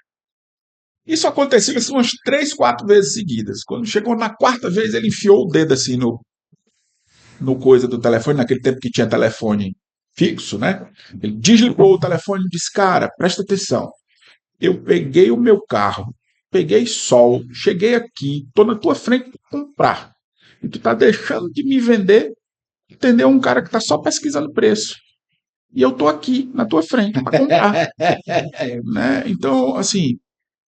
Isso aconteceu assim, umas 3, 4 vezes seguidas. Quando chegou na quarta vez, ele enfiou o dedo assim no coisa do telefone, naquele tempo que tinha telefone fixo, né? Ele desligou o telefone e disse, cara, presta atenção, eu peguei o meu carro, peguei sol, cheguei aqui, tô na tua frente para comprar, e tu tá deixando de me vender, entendeu? Um cara que tá só pesquisando preço, e eu tô aqui na tua frente para comprar. Né? Então, assim,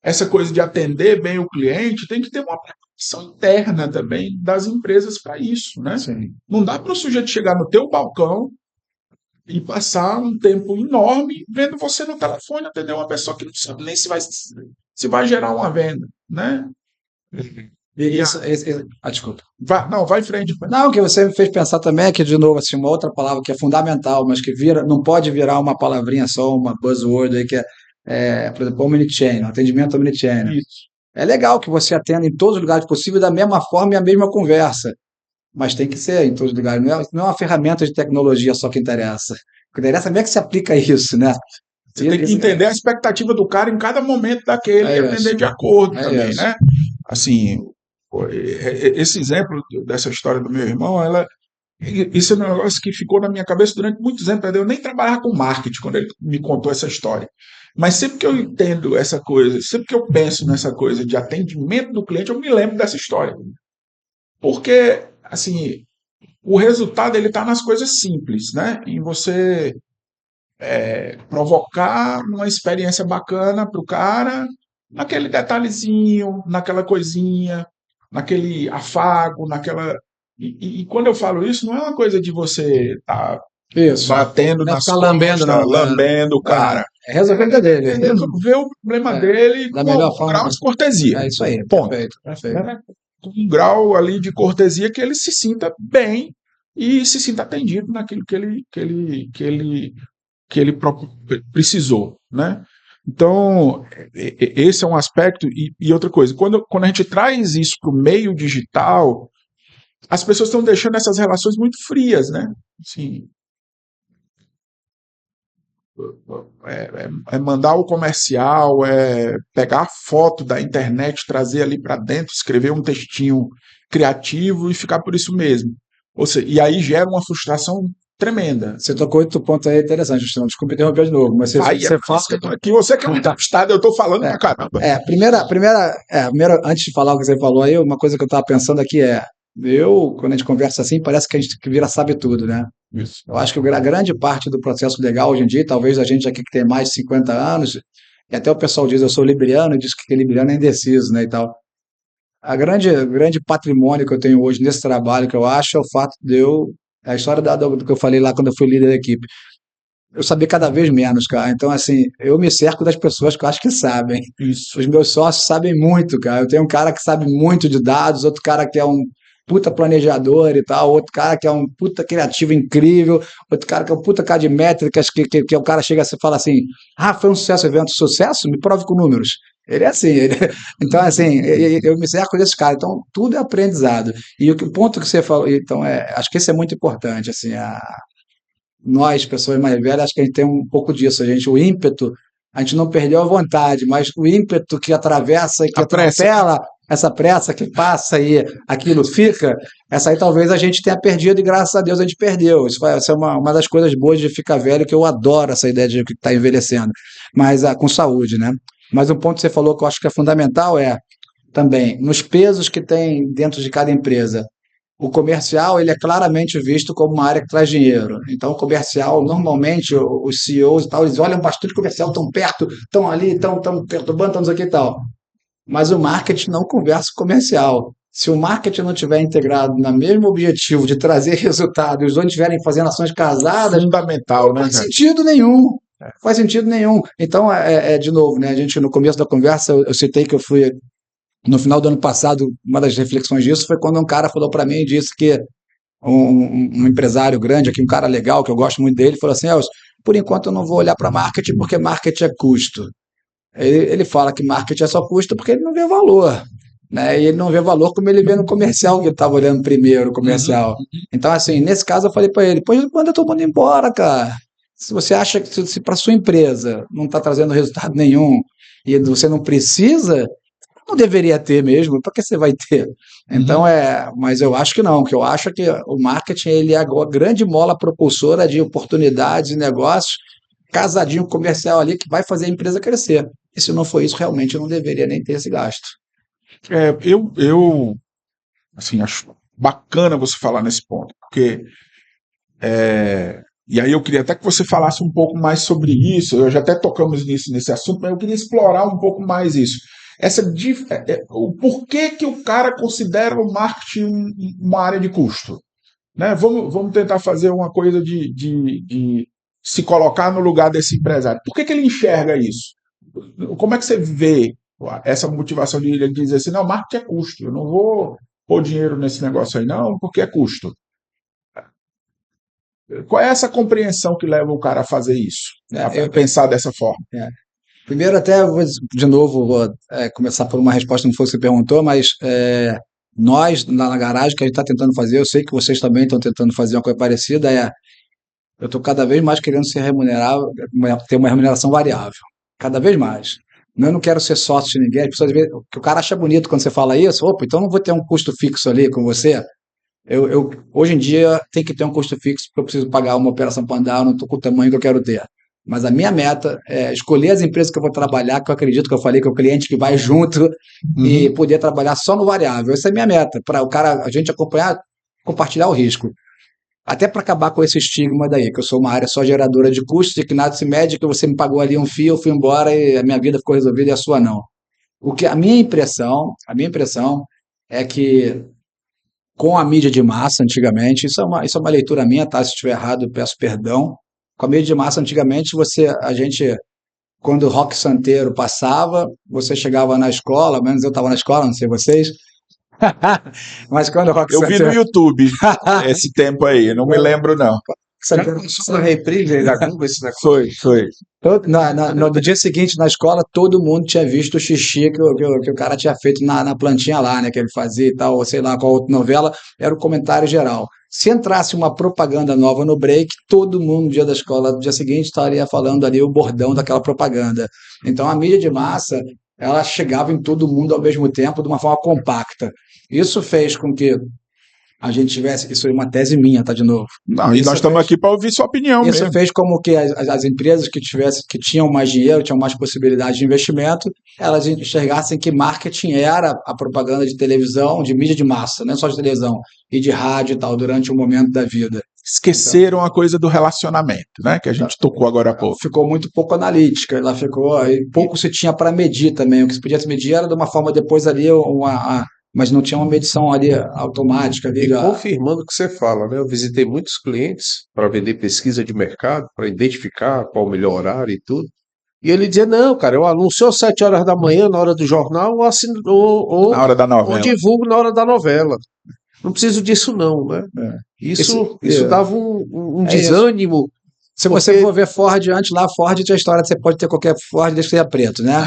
essa coisa de atender bem o cliente tem que ter uma preparação interna também das empresas para isso, né? Sim. Não dá para o sujeito chegar no teu balcão e passar um tempo enorme vendo você no telefone atender uma pessoa que não sabe nem se vai gerar uma venda, né? Desculpa. Vai em frente. Não, o que você me fez pensar também é que, de novo, assim, uma outra palavra que é fundamental, mas que não pode virar uma palavrinha só, uma buzzword aí, que por exemplo, omnichannel, atendimento omnichannel. Isso. É legal que você atenda em todos os lugares possíveis da mesma forma e a mesma conversa. Mas tem que ser em todos os lugares. Não é uma ferramenta de tecnologia só que interessa. O que interessa é como é que se aplica isso, né? Você tem que entender a expectativa do cara em cada momento daquele e atender de acordo também, né? Assim, esse exemplo dessa história do meu irmão, isso é um negócio que ficou na minha cabeça durante muitos anos. Eu nem trabalhava com marketing quando ele me contou essa história. Mas sempre que eu entendo essa coisa, sempre que eu penso nessa coisa de atendimento do cliente, eu me lembro dessa história. Porque, assim, o resultado ele está nas coisas simples, né? Em você provocar uma experiência bacana para o cara, naquele detalhezinho, naquela coisinha, naquele afago, naquela. E quando eu falo isso, não é uma coisa de você estar batendo não nas ficar lambendo, costas, não. lambendo o cara. É resolver dele. Resolver o problema dele Da com melhor um forma. grau de cortesia. É isso aí. Ponto. Perfeito. Né? Com um grau ali de cortesia que ele se sinta bem e se sinta atendido naquilo que ele precisou, né? Então, esse é um aspecto. E outra coisa, quando a gente traz isso para o meio digital, as pessoas estão deixando essas relações muito frias, né? Assim, mandar o comercial, pegar a foto da internet, trazer ali para dentro, escrever um textinho criativo e ficar por isso mesmo. Ou seja, e aí gera uma frustração tremenda. Você tocou outro ponto aí interessante, Justino. Desculpa interromper de novo, mas você fala. Que você que é um entrevistado, eu estou falando pra caramba. Primeira, antes de falar o que você falou aí, uma coisa que eu estava pensando aqui quando a gente conversa assim, parece que a gente vira sabe tudo, né? Isso. Eu acho que a grande parte do processo legal hoje em dia, talvez a gente aqui que tem mais de 50 anos, e até o pessoal diz, eu sou libriano, e diz que libriano é indeciso, né, e tal. Grande patrimônio que eu tenho hoje nesse trabalho, que eu acho, é o fato a história do que eu falei lá quando eu fui líder da equipe. Eu sabia cada vez menos, cara. Então, assim, eu me cerco das pessoas que eu acho que sabem. Isso. Os meus sócios sabem muito, cara. Eu tenho um cara que sabe muito de dados, outro cara que é um puta planejador e tal, outro cara que é um puta criativo incrível, outro cara que é um puta cara de métricas, que o cara chega e fala assim, foi um sucesso, evento, sucesso? Me prove com números. Ele é assim, então assim, eu me cerco desses caras, então tudo é aprendizado. E o ponto que você falou, então, acho que isso é muito importante, assim, nós, pessoas mais velhas, acho que a gente tem um pouco disso, o ímpeto, a gente não perdeu a vontade, mas o ímpeto que atravessa e que atropela essa pressa que passa e aquilo fica, essa aí talvez a gente tenha perdido e graças a Deus a gente perdeu. Isso é uma das coisas boas de ficar velho, que eu adoro essa ideia de que está envelhecendo, mas com saúde, né? Mas um ponto que você falou que eu acho que é fundamental também, nos pesos que tem dentro de cada empresa. O comercial, ele é claramente visto como uma área que traz dinheiro. Então, o comercial, normalmente, os CEOs e tal, eles olham bastante o comercial, estão perto, estão ali, estão perturbando, estamos aqui e tal. Mas o marketing não conversa com o comercial. Se o marketing não estiver integrado no mesmo objetivo de trazer resultado e os dois estiverem fazendo ações casadas, fundamental, não faz sentido nenhum. Faz sentido nenhum. Então, de novo, né, a gente, no começo da conversa, eu citei que eu fui. No final do ano passado, uma das reflexões disso foi quando um cara falou para mim e disse que um empresário grande aqui, um cara legal, que eu gosto muito dele, falou assim, Elcio, por enquanto eu não vou olhar para marketing porque marketing é custo. Ele fala que marketing é só custo porque ele não vê valor. Né? E ele não vê valor como ele vê no comercial, que ele estava olhando primeiro, o comercial. Então, assim, nesse caso eu falei para ele, pois quando eu estou mandando embora, cara, se você acha que se para sua empresa não está trazendo resultado nenhum e você não precisa, não deveria ter mesmo, para que você vai ter? Então, mas eu acho que não, que eu acho que o marketing ele é a grande mola propulsora de oportunidades e negócios, casadinho comercial ali, que vai fazer a empresa crescer. E se não for isso, realmente eu não deveria nem ter esse gasto. Eu assim, acho bacana você falar nesse ponto, porque e aí eu queria até que você falasse um pouco mais sobre isso, eu já até tocamos nesse assunto, mas eu queria explorar um pouco mais isso. O porquê que o cara considera o marketing uma área de custo. Né? Vamos tentar fazer uma coisa de se colocar no lugar desse empresário. Por que ele enxerga isso? Como é que você vê essa motivação de ele dizer assim, não, marketing é custo, eu não vou pôr dinheiro nesse negócio aí não, porque é custo. Qual é essa compreensão que leva o cara a fazer isso? A pensar dessa forma? Primeiro, até, de novo, vou começar por uma resposta, não foi o que você perguntou, mas nós, na garagem, que a gente está tentando fazer, eu sei que vocês também estão tentando fazer uma coisa parecida, eu estou cada vez mais querendo ser remunerado, ter uma remuneração variável, cada vez mais. Eu não quero ser sócio de ninguém, as pessoas dizem que o cara acha bonito quando você fala isso, opa, então não vou ter um custo fixo ali com você. Hoje em dia tem que ter um custo fixo porque eu preciso pagar uma operação para andar, eu não estou com o tamanho que eu quero ter. Mas a minha meta é escolher as empresas que eu vou trabalhar, que eu acredito que eu falei que é o cliente que vai junto e poder trabalhar só no variável. Essa é a minha meta, para a gente acompanhar, compartilhar o risco. Até para acabar com esse estigma daí, que eu sou uma área só geradora de custos e que nada se mede, que você me pagou ali um fio, eu fui embora e a minha vida ficou resolvida e a sua não. A minha impressão é que com a mídia de massa antigamente, isso é uma leitura minha, tá? Se estiver errado, eu peço perdão. Com a mídia de massa antigamente, quando o Rock Santeiro passava, você chegava na escola, ao menos eu estava na escola, não sei vocês, mas quando o Rock Eu vi no Santeiro... YouTube esse tempo aí, não me lembro não. Já passou na reprise aí da Globo esse negócio? Foi. No dia seguinte, na escola, todo mundo tinha visto o xixi que o cara tinha feito na plantinha lá, né? Que ele fazia e tal, ou sei lá qual outra novela, era o comentário geral. Se entrasse uma propaganda nova no break, todo mundo no dia da escola, no dia seguinte, estaria falando ali o bordão daquela propaganda. Então, a mídia de massa, ela chegava em todo mundo ao mesmo tempo, de uma forma compacta. Isso fez com que a gente tivesse... Isso é uma tese minha, tá, de novo. Não, e Isso nós estamos fez- aqui para ouvir sua opinião Isso mesmo. fez como que as empresas que tinham mais dinheiro, tinham mais possibilidade de investimento, elas enxergassem que marketing era a propaganda de televisão, de mídia de massa, não é só de televisão, e de rádio e tal, durante um momento da vida. Esqueceram a coisa do relacionamento, né? Que a gente tocou agora há pouco. Ficou muito pouco analítica, ela ficou, e pouco se tinha para medir também. O que se podia se medir era de uma forma depois ali, mas não tinha uma medição ali automática. Ali, E confirmando o que você fala, né? Eu visitei muitos clientes para vender pesquisa de mercado, para identificar qual o melhor horário e tudo. E ele dizia, não, cara, eu anuncio às 7 horas da manhã na hora do jornal Na hora da ou novela. divulgo na hora da novela. Não preciso disso não, né? Isso dava um desânimo. Se você for ver Ford antes, lá Ford tinha a história de você pode ter qualquer Ford desde que seja preto, né?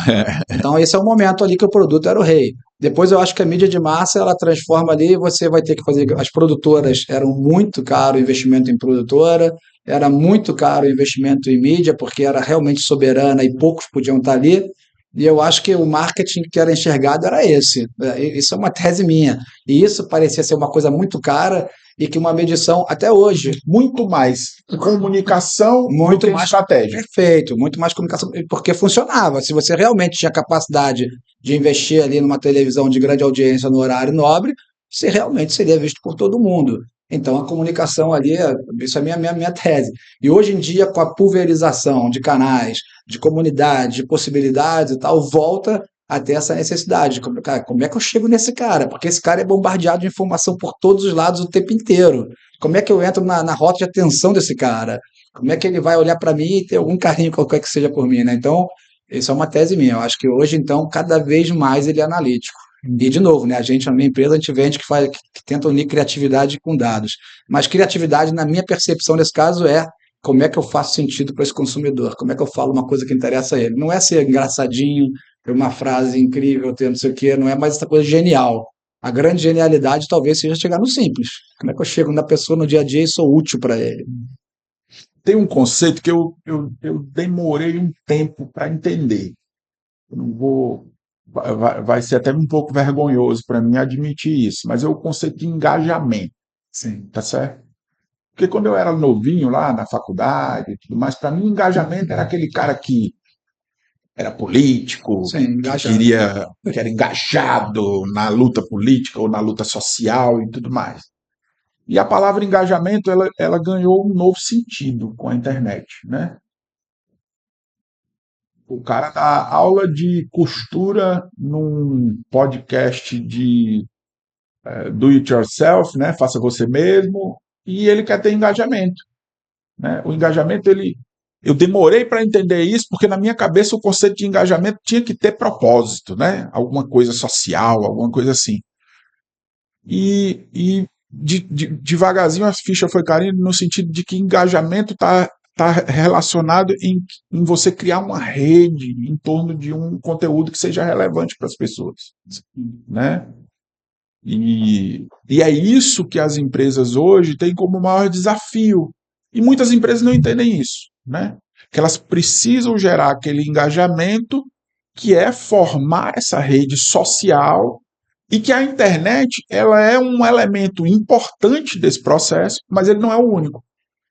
Então esse é o momento ali que o produto era o rei. Depois eu acho que a mídia de massa ela transforma ali, você vai ter que fazer. As produtoras eram muito caro o investimento em produtora, era muito caro o investimento em mídia, porque era realmente soberana e poucos podiam estar ali. E eu acho que o marketing que era enxergado era esse. Isso é uma tese minha. E isso parecia ser uma coisa muito cara e que uma medição, até hoje, Muito mais comunicação do muito que mais estratégia. perfeito, muito mais comunicação, porque funcionava. Se você realmente tinha capacidade de investir ali numa televisão de grande audiência no horário nobre, você realmente seria visto por todo mundo. Então a comunicação ali, isso é minha tese. E hoje em dia, com a pulverização de canais, de comunidades, de possibilidades e tal, volta a ter essa necessidade. Cara, como é que eu chego nesse cara? Porque esse cara é bombardeado de informação por todos os lados o tempo inteiro. Como é que eu entro na rota de atenção desse cara? Como é que ele vai olhar para mim e ter algum carinho qualquer que seja por mim, né? Então, isso é uma tese minha. Eu acho que hoje, então, cada vez mais ele é analítico. E, de novo, né, a gente, na minha empresa, a gente vende que tenta unir criatividade com dados. Mas criatividade, na minha percepção nesse caso, é como é que eu faço sentido para esse consumidor? Como é que eu falo uma coisa que interessa a ele? Não é ser engraçadinho, ter uma frase incrível, ter não sei o quê, não é mais essa coisa genial. A grande genialidade talvez seja chegar no simples. Como é que eu chego na pessoa no dia a dia e sou útil para ele? Tem um conceito que eu demorei um tempo para entender. Eu não vou. Vai ser até um pouco vergonhoso para mim admitir isso, mas é o conceito de engajamento, Sim. tá certo? Porque quando eu era novinho lá na faculdade e tudo mais, para mim engajamento era aquele cara que era político, Sim, que era engajado na luta política ou na luta social e tudo mais. E a palavra engajamento ela ganhou um novo sentido com a internet, né? O cara dá aula de costura num podcast de do it yourself, né? Faça você mesmo, e ele quer ter engajamento, né? O engajamento eu demorei para entender isso porque na minha cabeça o conceito de engajamento tinha que ter propósito, né? Alguma coisa social, alguma coisa assim. E devagarzinho a ficha foi caindo no sentido de que engajamento está relacionado em você criar uma rede em torno de um conteúdo que seja relevante para as pessoas, né? E é isso que as empresas hoje têm como maior desafio. E muitas empresas não entendem isso, né? Que elas precisam gerar aquele engajamento que é formar essa rede social e que a internet ela é um elemento importante desse processo, mas ele não é o único.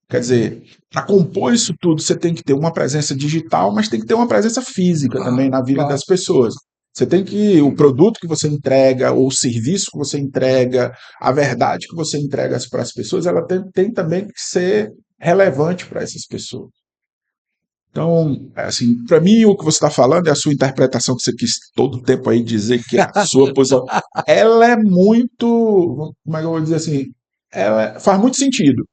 Quer dizer, para compor isso tudo, você tem que ter uma presença digital, mas tem que ter uma presença física também na vida das pessoas. Você tem que, o produto que você entrega, ou o serviço que você entrega, a verdade que você entrega para as pessoas, ela tem também que ser relevante para essas pessoas. Então, assim, para mim, o que você está falando é a sua interpretação que você quis todo o tempo aí dizer que é a sua posição. Ela é muito, como é que eu vou dizer assim, faz muito sentido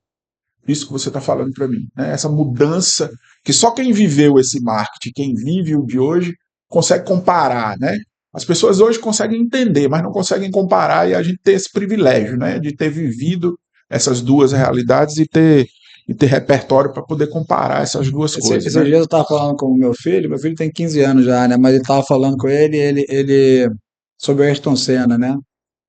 isso que você está falando para mim, né? Essa mudança que só quem viveu esse marketing, quem vive o de hoje, consegue comparar, né? As pessoas hoje conseguem entender, mas não conseguem comparar, e a gente tem esse privilégio, né, de ter vivido essas duas realidades e ter repertório para poder comparar essas duas coisas. Esses Né? dias eu estava falando com o meu filho tem 15 anos já, né? Mas ele estava falando com ele sobre o Ayrton Senna, né?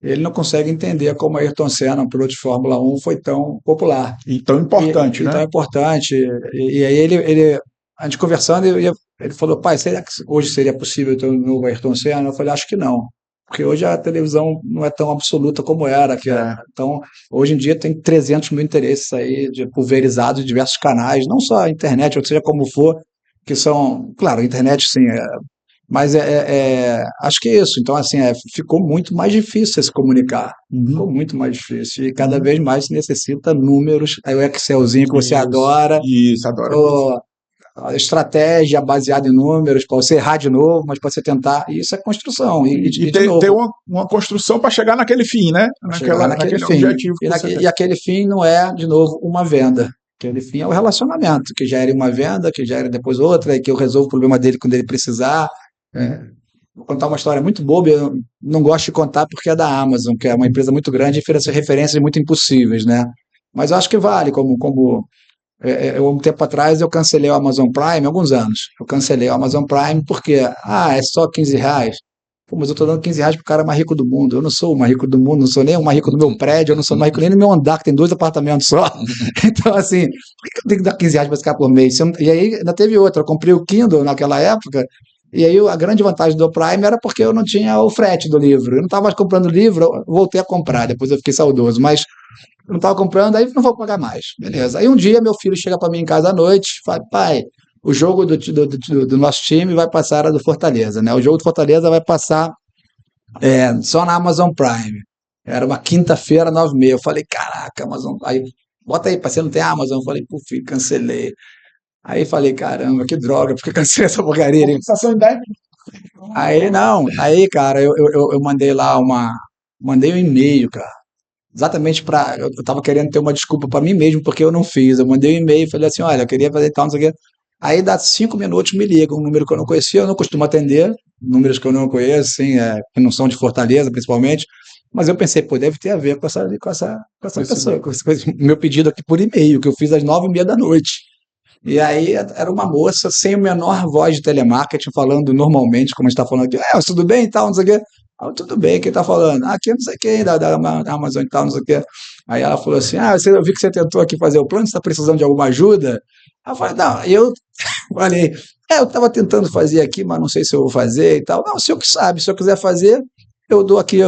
Ele não consegue entender como o Ayrton Senna, um piloto de Fórmula 1, foi tão popular. E tão importante, e né? tão importante. E aí a gente conversando, ele falou, pai, será que hoje seria possível ter um novo Ayrton Senna? Eu falei, acho que não. Porque hoje a televisão não é tão absoluta como era. Então, hoje em dia tem 300 mil interesses aí pulverizados em diversos canais, não só a internet, ou seja como for, que são, claro, a internet sim, mas acho que é isso. Então, assim, ficou muito mais difícil se comunicar. Ficou muito mais difícil. E cada vez mais se necessita números. Aí o Excelzinho que você adora. Isso, adoro. A estratégia baseada em números, para você errar de novo, mas para você tentar. E isso é construção. E ter uma construção para chegar naquele fim, né? Naquele fim. Objetivo que e aquele fim não é, de novo, uma venda. Aquele fim é o relacionamento, que gere uma venda, que gere depois outra, e que eu resolvo o problema dele quando ele precisar. Vou contar uma história muito boba, eu não gosto de contar porque é da Amazon, que é uma empresa muito grande e oferece referências muito impossíveis, né? Mas eu acho que vale, um tempo atrás eu cancelei o Amazon Prime, alguns anos. Eu cancelei o Amazon Prime porque, é só R$15. Pô, mas eu estou dando R$15 pro cara mais rico do mundo. Eu não sou o mais rico do mundo, não sou nem o mais rico do meu prédio, eu não sou o mais rico nem no meu andar, que tem 2 apartamentos só. Então, assim, por que eu tenho que dar R$15 para esse cara por mês? E aí ainda teve outra, eu comprei o Kindle naquela época, e aí a grande vantagem do Prime era porque eu não tinha o frete do livro. Eu não estava mais comprando livro, eu voltei a comprar, depois eu fiquei saudoso, mas eu não estava comprando, aí não vou pagar mais. Beleza. Aí um dia meu filho chega para mim em casa à noite, fala, pai, o jogo do nosso time vai passar a do Fortaleza, né? O jogo do Fortaleza vai passar só na Amazon Prime. Era uma quinta-feira, 9h30. Eu falei, caraca, Amazon. Aí, bota aí, você não tem Amazon? Eu falei, pô, filho, cancelei. Aí falei, caramba, que droga, porque cancelei essa porcaria. Compensação em 10 minutos. Aí não, aí, cara, eu mandei lá mandei um e-mail, cara. Exatamente eu tava querendo ter uma desculpa para mim mesmo, porque eu não fiz. Eu mandei um e-mail e falei assim, olha, eu queria fazer tal, não sei o quê. Aí dá 5 minutos, me liga, um número que eu não conhecia, eu não costumo atender, números que eu não conheço, assim, que não são de Fortaleza, principalmente. Mas eu pensei, pô, deve ter a ver com essa pessoa, com esse meu pedido aqui por e-mail, que eu fiz às 9h30 da noite. E aí era uma moça sem a menor voz de telemarketing, falando normalmente, como a gente está falando aqui, tudo bem e tal, não sei o quê. Tudo bem, quem está falando? Aqui não sei quem, da Amazon e tal, não sei o quê. Aí ela falou assim, eu vi que você tentou aqui fazer o plano, você está precisando de alguma ajuda? Aí eu falei, não, eu falei, eu estava tentando fazer aqui, mas não sei se eu vou fazer e tal. Não, o senhor que sabe, se eu quiser fazer, eu dou aqui,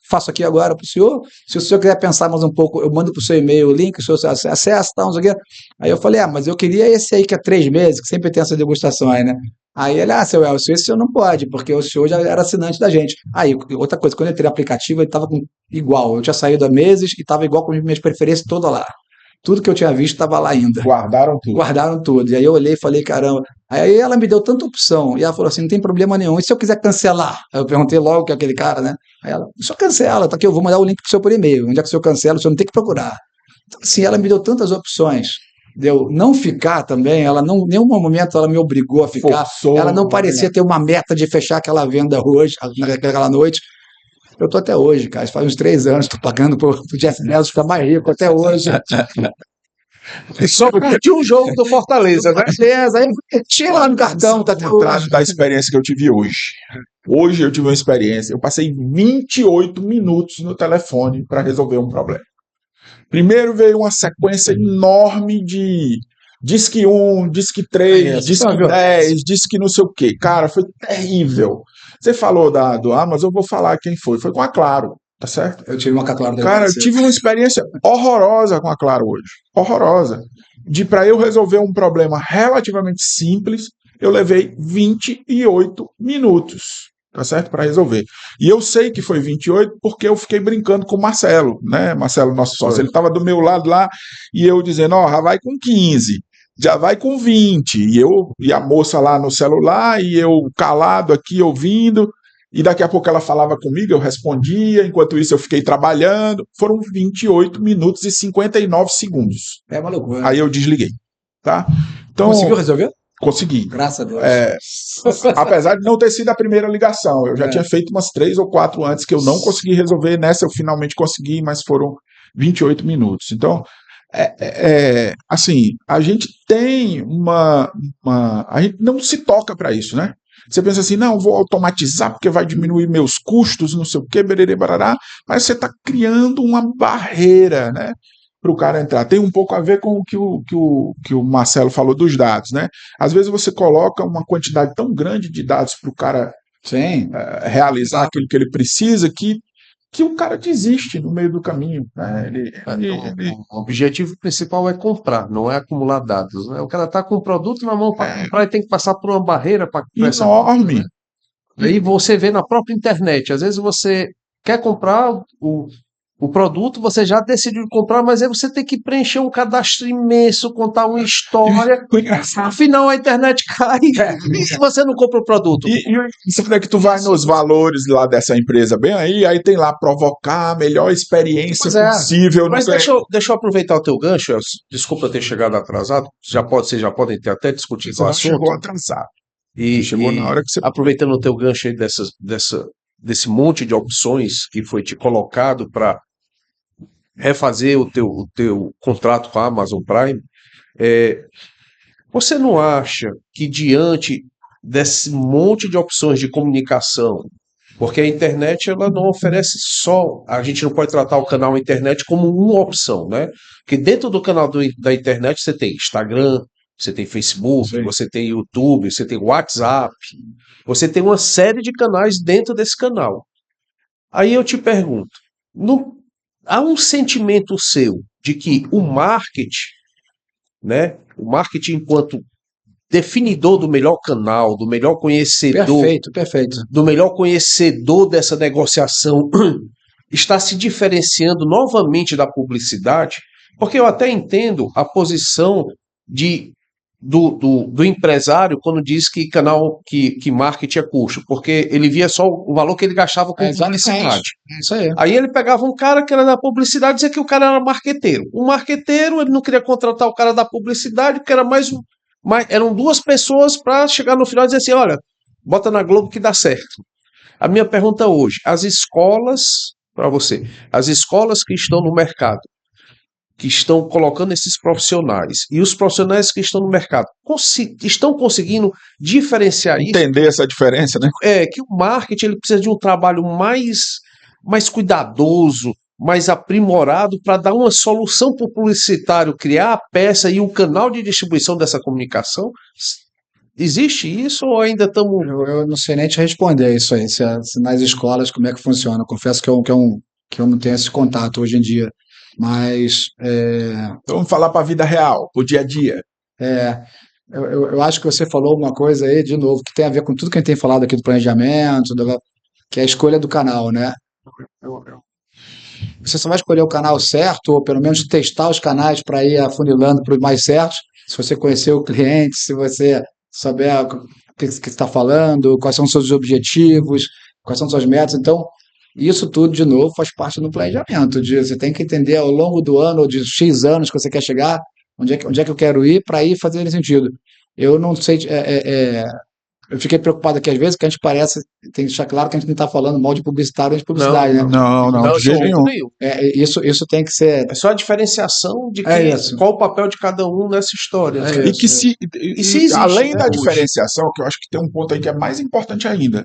faço aqui agora para o senhor. Se o senhor quiser pensar mais um pouco, eu mando para o seu e-mail o link, o senhor acessa, tal, não sei o quê. Aí eu falei, mas eu queria esse aí que é 3 meses, que sempre tem essas degustações, né? Aí ele, seu Elcio, esse o senhor não pode, porque o senhor já era assinante da gente. Aí, outra coisa, quando eu entrei no aplicativo, ele estava igual. Eu tinha saído há meses e estava igual com as minhas preferências todas lá. Tudo que eu tinha visto estava lá ainda. Guardaram tudo. E aí eu olhei e falei, caramba. Aí ela me deu tanta opção. E ela falou assim, não tem problema nenhum. E se eu quiser cancelar? Aí eu perguntei logo que aquele cara, né? Aí ela, o senhor cancela, tá aqui, eu vou mandar o link pro senhor por e-mail. Onde é que o senhor cancela? O senhor não tem que procurar. Então, assim, ela me deu tantas opções de eu não ficar também, ela não, em nenhum momento ela me obrigou a ficar, ela não parecia ter uma meta de fechar aquela venda hoje, naquela noite. Eu tô até hoje, cara, faz uns 3 anos, tô pagando pro Jeff Bezos ficar mais rico até hoje. E só curtir um jogo do Fortaleza, né? Beleza, aí tinha lá no cartão, tá até hoje. Da experiência que eu tive hoje. Hoje eu tive uma experiência, eu passei 28 minutos no telefone para resolver um problema. Primeiro veio uma sequência enorme de Disque 1, Disque 3, Disque 10, Disque não sei o quê. Cara, foi terrível. Você falou do Amazon, eu vou falar quem foi. Foi com a Claro, tá certo? Eu tive uma com a Claro. Cara, eu tive uma experiência horrorosa com a Claro hoje. Horrorosa. Para eu resolver um problema relativamente simples, eu levei 28 minutos. tá certo? Para resolver. E eu sei que foi 28 porque eu fiquei brincando com o Marcelo, né? Marcelo, nosso sócio, ele estava do meu lado lá e eu dizendo, ó, já vai com 15, já vai com 20, e a moça lá no celular e eu calado aqui ouvindo, e daqui a pouco ela falava comigo, eu respondia, enquanto isso eu fiquei trabalhando, foram 28 minutos e 59 segundos. É uma loucura. Aí eu desliguei, tá? Então, Conseguiu resolver? consegui. Graças a Deus. Apesar de não ter sido a primeira ligação, eu já tinha feito umas 3 ou 4 antes que eu não consegui resolver, nessa eu finalmente consegui, mas foram 28 minutos. Então, assim, a gente tem a gente não se toca para isso, né? Você pensa assim, não, vou automatizar porque vai diminuir meus custos, não sei o quê, bererê, barará, mas você está criando uma barreira, né? Para o cara entrar. Tem um pouco a ver com o que o Marcelo falou dos dados, né? Às vezes você coloca uma quantidade tão grande de dados para o cara realizar aquilo que ele precisa que o cara desiste no meio do caminho, né? O objetivo principal é comprar, não é acumular dados, né? O cara está com o produto na mão para comprar e tem que passar por uma barreira para enorme. Né? Aí você vê na própria internet, às vezes você quer comprar o produto, você já decidiu comprar, mas aí você tem que preencher um cadastro imenso, contar uma história. Afinal, a internet cai e se você não compra o produto. E se for que tu vai nos valores lá dessa empresa bem aí tem lá provocar a melhor experiência possível. Mas deixa eu aproveitar o teu gancho, Elcio. Desculpa ter chegado atrasado, vocês já podem ter até discutido o assunto. Chegou atrasado. Chegou na hora que você... Aproveitando o teu gancho aí desse monte de opções que foi te colocado para refazer o teu contrato com a Amazon Prime, você não acha que diante desse monte de opções de comunicação, porque a internet ela não oferece só, a gente não pode tratar o canal internet como uma opção, né? Porque dentro do canal da internet você tem Instagram, você tem Facebook, sim, você tem YouTube, você tem WhatsApp, você tem uma série de canais dentro desse canal. Aí eu te pergunto, há um sentimento seu de que o marketing, né, o marketing enquanto definidor do melhor canal, do melhor conhecedor, perfeito, do melhor conhecedor dessa negociação, está se diferenciando novamente da publicidade? Porque eu até entendo a posição do empresário quando diz que que marketing é custo, porque ele via só o valor que ele gastava com publicidade. Isso aí. Aí ele pegava um cara que era da publicidade e dizia que o cara era marqueteiro. O marqueteiro, ele não queria contratar o cara da publicidade, porque era eram duas pessoas para chegar no final e dizer assim, olha, bota na Globo que dá certo. A minha pergunta hoje, as escolas que estão no mercado, que estão colocando esses profissionais e os profissionais que estão no mercado estão conseguindo diferenciar isso? Entender essa diferença, né? Que o marketing ele precisa de um trabalho mais cuidadoso, mais aprimorado para dar uma solução para o publicitário criar a peça e o canal de distribuição dessa comunicação. Existe isso ou ainda estamos... Eu não sei nem te responder isso aí, se nas escolas como é que funciona. Eu confesso que eu não tenho esse contato hoje em dia. Mas então, vamos falar para a vida real, o dia a dia. Eu acho que você falou uma coisa aí, de novo, que tem a ver com tudo que a gente tem falado aqui do planejamento, que é a escolha do canal, né? Você só vai escolher o canal certo, ou pelo menos testar os canais para ir afunilando para os mais certos, se você conhecer o cliente, se você souber o que você está falando, quais são os seus objetivos, quais são as suas metas. Então, isso tudo, de novo, faz parte do planejamento. Você tem que entender ao longo do ano ou de X anos que você quer chegar, onde é que eu quero ir para ir fazendo sentido. Eu não sei, eu fiquei preocupado aqui às vezes, que a gente tem que deixar claro que a gente não está falando mal de publicitário ou de publicidade, né? Não, de jeito nenhum. Isso tem que ser... É só a diferenciação de qual o papel de cada um nessa história. Além da diferenciação, que eu acho que tem um ponto aí que é mais importante ainda,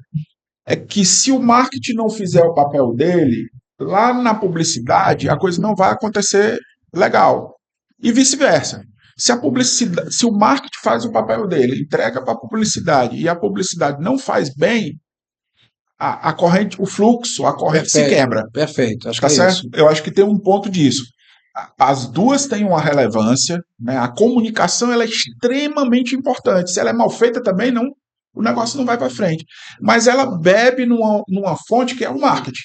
é que se o marketing não fizer o papel dele, lá na publicidade a coisa não vai acontecer legal. E vice-versa. Se o marketing faz o papel dele, entrega para a publicidade e a publicidade não faz bem, a corrente se quebra. Perfeito. Acho que certo? Isso. Eu acho que tem um ponto disso. As duas têm uma relevância, né? A comunicação ela é extremamente importante. Se ela é mal feita também, o negócio não vai para frente. Mas ela bebe numa fonte que é o marketing.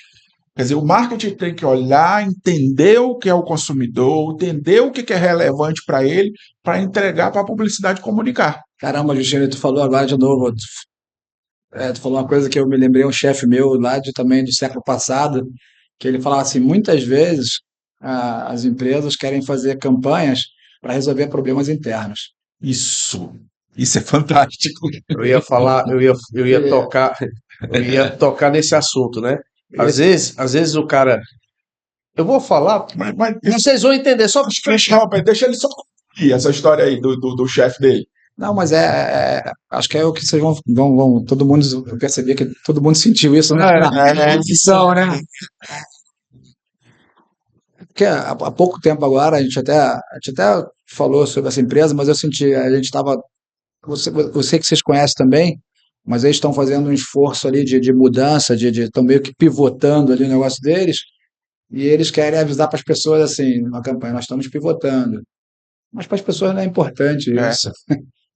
Quer dizer, o marketing tem que olhar, entender o que é o consumidor, entender o que é relevante para ele, para entregar para a publicidade comunicar. Caramba, Justino, tu falou agora de novo. Tu falou uma coisa que eu me lembrei, um chefe meu lá também do século passado, que ele falava assim, muitas vezes as empresas querem fazer campanhas para resolver problemas internos. Isso é fantástico. Eu ia falar, eu ia tocar nesse assunto, né? Às vezes o cara, eu vou falar, Mas vocês vão entender, só deixa ele só concluir essa história aí do chefe dele. Não, mas acho que é o que vocês vão todo mundo perceber que todo mundo sentiu isso, né? Na edição, né? Porque há pouco tempo agora a gente até falou sobre essa empresa, mas eu senti, a gente estava, eu sei que vocês conhecem também, mas eles estão fazendo um esforço ali de mudança, estão meio que pivotando ali o negócio deles, e eles querem avisar para as pessoas assim, na campanha, nós estamos pivotando. Mas para as pessoas não é importante isso.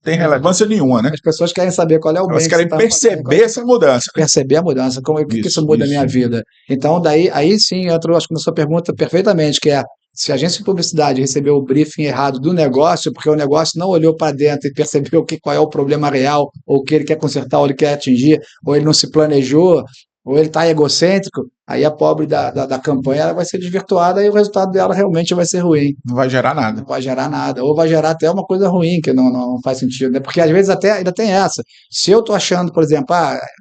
Tem relevância nenhuma, né? As pessoas querem saber qual é o bem. Elas querem perceber essa mudança. Perceber a mudança. O que isso muda na minha vida? Então, aí sim, entra, acho que na sua pergunta perfeitamente, que é se a agência de publicidade recebeu o briefing errado do negócio, porque o negócio não olhou para dentro e percebeu qual é o problema real, ou o que ele quer consertar, ou ele quer atingir, ou ele não se planejou, ou ele está egocêntrico, aí a pobre da campanha ela vai ser desvirtuada e o resultado dela realmente vai ser ruim. Não vai gerar nada. Não vai gerar nada. Ou vai gerar até uma coisa ruim, que não faz sentido. Né? Porque às vezes até ainda tem essa. Se eu estou achando, por exemplo,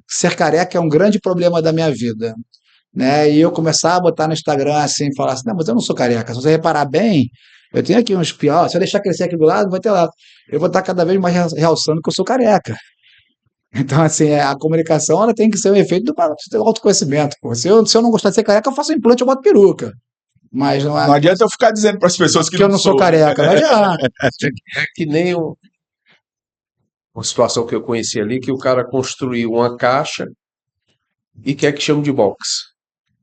ser careca é um grande problema da minha vida, né? E eu começar a botar no Instagram assim, falar assim, não, mas eu não sou careca. Se você reparar bem, eu tenho aqui uns piores, se eu deixar crescer aqui do lado, vai ter lá. Eu vou estar cada vez mais realçando que eu sou careca. Então, assim, a comunicação ela tem que ser um efeito do autoconhecimento. Pô. Se eu não gostar de ser careca, eu faço implante, eu boto peruca. Mas não adianta eu ficar dizendo para as pessoas que eu não sou careca. Não adianta. É que nem uma situação que eu conheci ali, que o cara construiu uma caixa e quer que chame de box.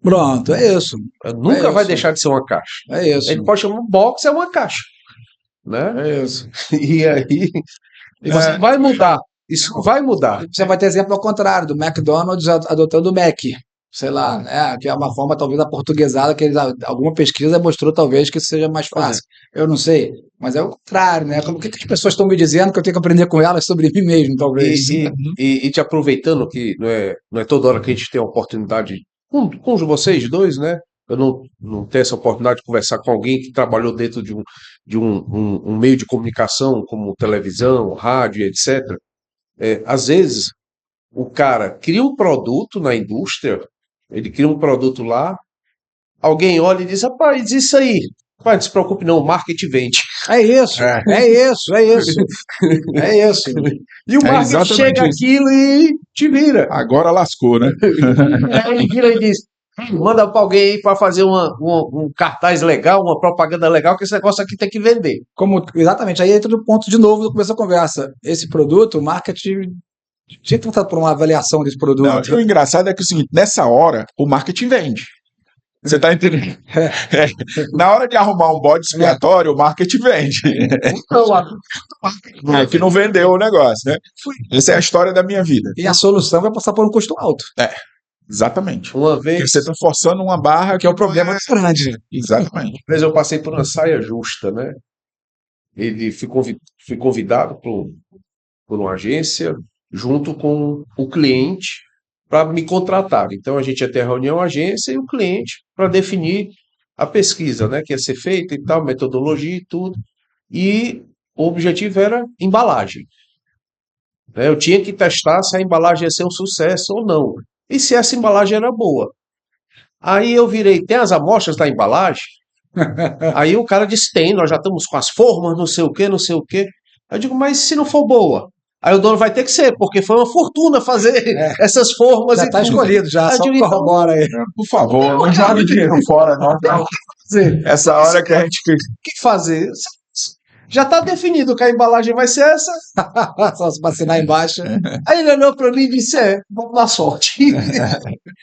Pronto, é isso. Nunca vai deixar de ser uma caixa. É isso. Ele pode chamar box, é uma caixa. Né? É isso. E aí você vai mudar. Isso vai mudar. Você vai ter exemplo ao contrário, do McDonald's adotando o Mac. Sei lá, né? Que é uma forma talvez aportuguesada, que alguma pesquisa mostrou talvez que isso seja mais fácil. Eu não sei, mas é o contrário, né? O que as pessoas estão me dizendo que eu tenho que aprender com elas sobre mim mesmo, talvez. E te aproveitando que não é toda hora que a gente tem a oportunidade, com vocês dois, né? Eu não tenho essa oportunidade de conversar com alguém que trabalhou dentro de um meio de comunicação, como televisão, rádio, etc. Às vezes, o cara cria um produto na indústria, ele cria um produto lá, alguém olha e diz, rapaz, isso aí, não se preocupe não, o marketing vende. É isso. E o marketing chega aquilo e te vira. Agora lascou, né? Ele vira e diz, manda para alguém para fazer um cartaz legal, uma propaganda legal, que esse negócio aqui tem que vender. Exatamente, aí entra no ponto de novo do começo da conversa. Esse produto, o marketing tinha que passar por uma avaliação desse produto. Não, o engraçado é que é o seguinte, nessa hora, o marketing vende. Você está entendendo? Na hora de arrumar um bode expiatório, o marketing vende. Que não vendeu o negócio, né? Essa é a história da minha vida. E a solução vai passar por um custo alto. Exatamente. Uma vez. Porque você está forçando uma barra que é o problema grande. Exatamente. Uma vez eu passei por uma saia justa, né? Ele fui convidado por uma agência, junto com o cliente, para me contratar. Então a gente ia ter a reunião, a agência e o cliente, para definir a pesquisa, né? Que ia ser feita e tal, metodologia e tudo. E o objetivo era embalagem. Eu tinha que testar se a embalagem ia ser um sucesso ou não. E se essa embalagem era boa. Aí eu virei, tem as amostras da embalagem? Aí o cara disse, tem, nós já estamos com as formas, não sei o quê, não sei o quê. Eu digo, mas se não for boa? Aí o dono vai ter que ser, porque foi uma fortuna fazer essas formas. Já está escolhido, já, só corrobora aí. Por favor, não joga dinheiro fora, não. Essa hora que a gente... O que fazer? Já está definido que a embalagem vai ser essa. Só se assinar embaixo. Aí ele olhou para mim e disse, vamos dar sorte.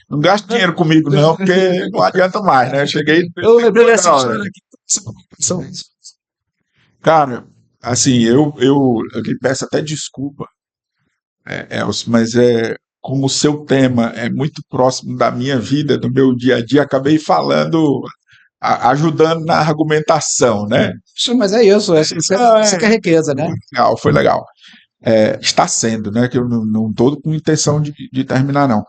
Não gaste dinheiro comigo não, porque não adianta mais, né? Eu cheguei... Eu lembrei dessa história aqui. Cara, assim, eu lhe peço até desculpa, Elcio, mas como o seu tema é muito próximo da minha vida, do meu dia a dia, acabei falando, ajudando na argumentação, né? Mas é isso, isso que é riqueza, né? Legal, foi legal. Está sendo, né? Que eu não estou com intenção de terminar, não.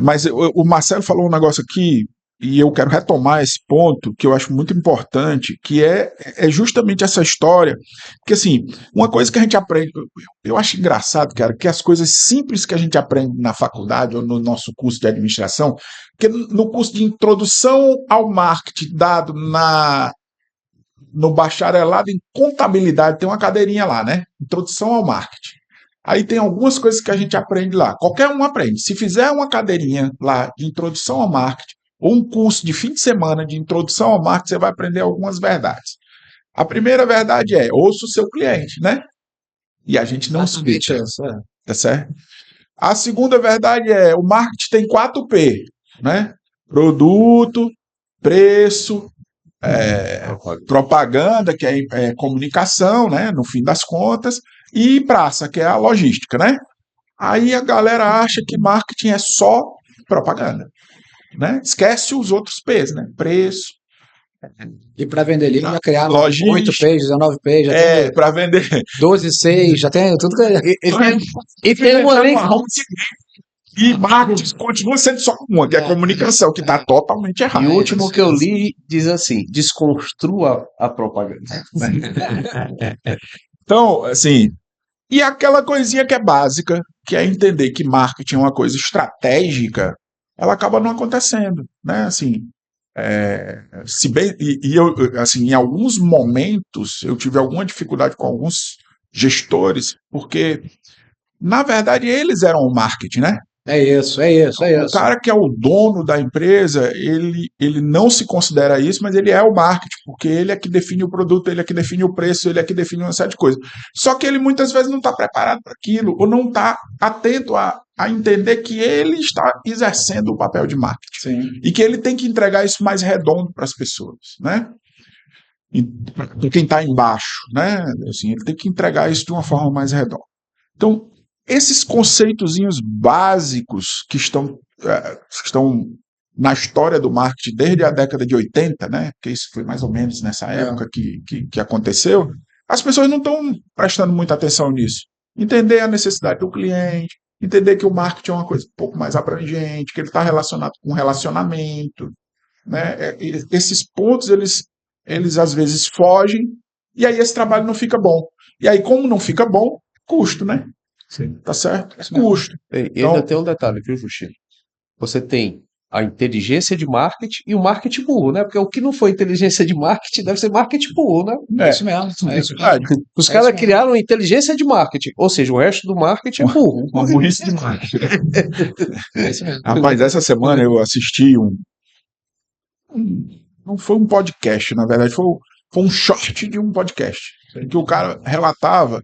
Mas o Marcelo falou um negócio aqui, e eu quero retomar esse ponto, que eu acho muito importante, que é justamente essa história. Porque, assim, uma coisa que a gente aprende, eu acho engraçado, cara, que as coisas simples que a gente aprende na faculdade ou no nosso curso de administração, que no curso de introdução ao marketing dado no bacharelado em contabilidade, tem uma cadeirinha lá, né? Introdução ao marketing. Aí tem algumas coisas que a gente aprende lá. Qualquer um aprende. Se fizer uma cadeirinha lá de introdução ao marketing, ou um curso de fim de semana de introdução ao marketing, você vai aprender algumas verdades. A primeira verdade ouça o seu cliente, né? E a gente não escuta. Tá certo? A segunda verdade o marketing tem 4P, né? Produto, preço, propaganda, que é comunicação, né? No fim das contas, e praça, que é a logística, né? Aí a galera acha que marketing é só propaganda, né? Esquece os outros P's, né? Preço. E para vender livro, já criaram Logística, 8 pages, 19 pages, já tem para vender 12, 6, já tem tudo que... E tem uma lei. E marketing continua sendo só uma, que é a comunicação, que está totalmente errado. E o último que eu li diz assim: desconstrua a propaganda. Então, assim, e aquela coisinha que é básica, que é entender que marketing é uma coisa estratégica, ela acaba não acontecendo, né? Assim, se bem, eu, assim, em alguns momentos eu tive alguma dificuldade com alguns gestores, porque na verdade eles eram o marketing, né? É isso. O cara que é o dono da empresa, ele não se considera isso, mas ele é o marketing, porque ele é que define o produto, ele é que define o preço, ele é que define uma série de coisas. Só que ele muitas vezes não está preparado para aquilo, ou não está atento a entender que ele está exercendo o papel de marketing. Sim. E que ele tem que entregar isso mais redondo para as pessoas, né? Para quem está embaixo, né? Assim, ele tem que entregar isso de uma forma mais redonda. Então, esses conceitozinhos básicos que estão na história do marketing desde a década de 80, né? Que isso foi mais ou menos nessa época que aconteceu, as pessoas não estão prestando muita atenção nisso. Entender a necessidade do cliente, entender que o marketing é uma coisa um pouco mais abrangente, que ele está relacionado com relacionamento, né? Esses pontos, eles às vezes fogem, e aí esse trabalho não fica bom. E aí, como não fica bom, custo, né? Sim. Tá certo? Custo. E ainda tem um detalhe, viu, Justino? Você tem a inteligência de marketing e o marketing burro, né? Porque o que não foi inteligência de marketing deve ser marketing burro, né? É isso mesmo. Os caras criaram a inteligência de marketing, ou seja, o resto do marketing é burro. Uma burrice de marketing. É isso mesmo. Rapaz, essa semana eu assisti não foi um podcast, na verdade, foi um short de um podcast, em que o cara relatava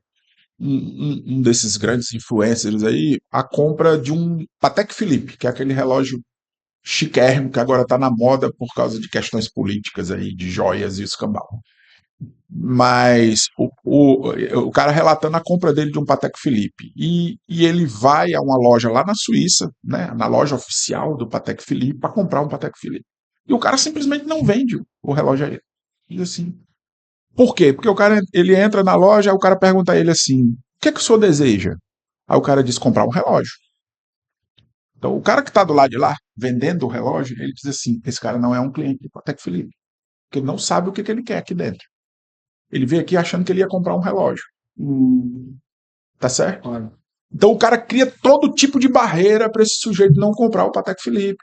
um desses grandes influencers aí, a compra de um Patek Philippe, que é aquele relógio chiquérrimo que agora está na moda por causa de questões políticas aí, de joias e escambau. Mas o cara relatando a compra dele de um Patek Philippe. E ele vai a uma loja lá na Suíça, né, na loja oficial do Patek Philippe, para comprar um Patek Philippe. E o cara simplesmente não vende o relógio a ele. Diz assim, por quê? Porque o cara, ele entra na loja, aí o cara pergunta a ele assim, o que é que o senhor deseja? Aí o cara diz, comprar um relógio. Então, o cara que está do lado de lá, vendendo o relógio, ele diz assim, esse cara não é um cliente do Patek Philippe, porque ele não sabe o que ele quer aqui dentro. Ele veio aqui achando que ele ia comprar um relógio. Tá certo? Olha. Então, o cara cria todo tipo de barreira para esse sujeito não comprar o Patek Philippe.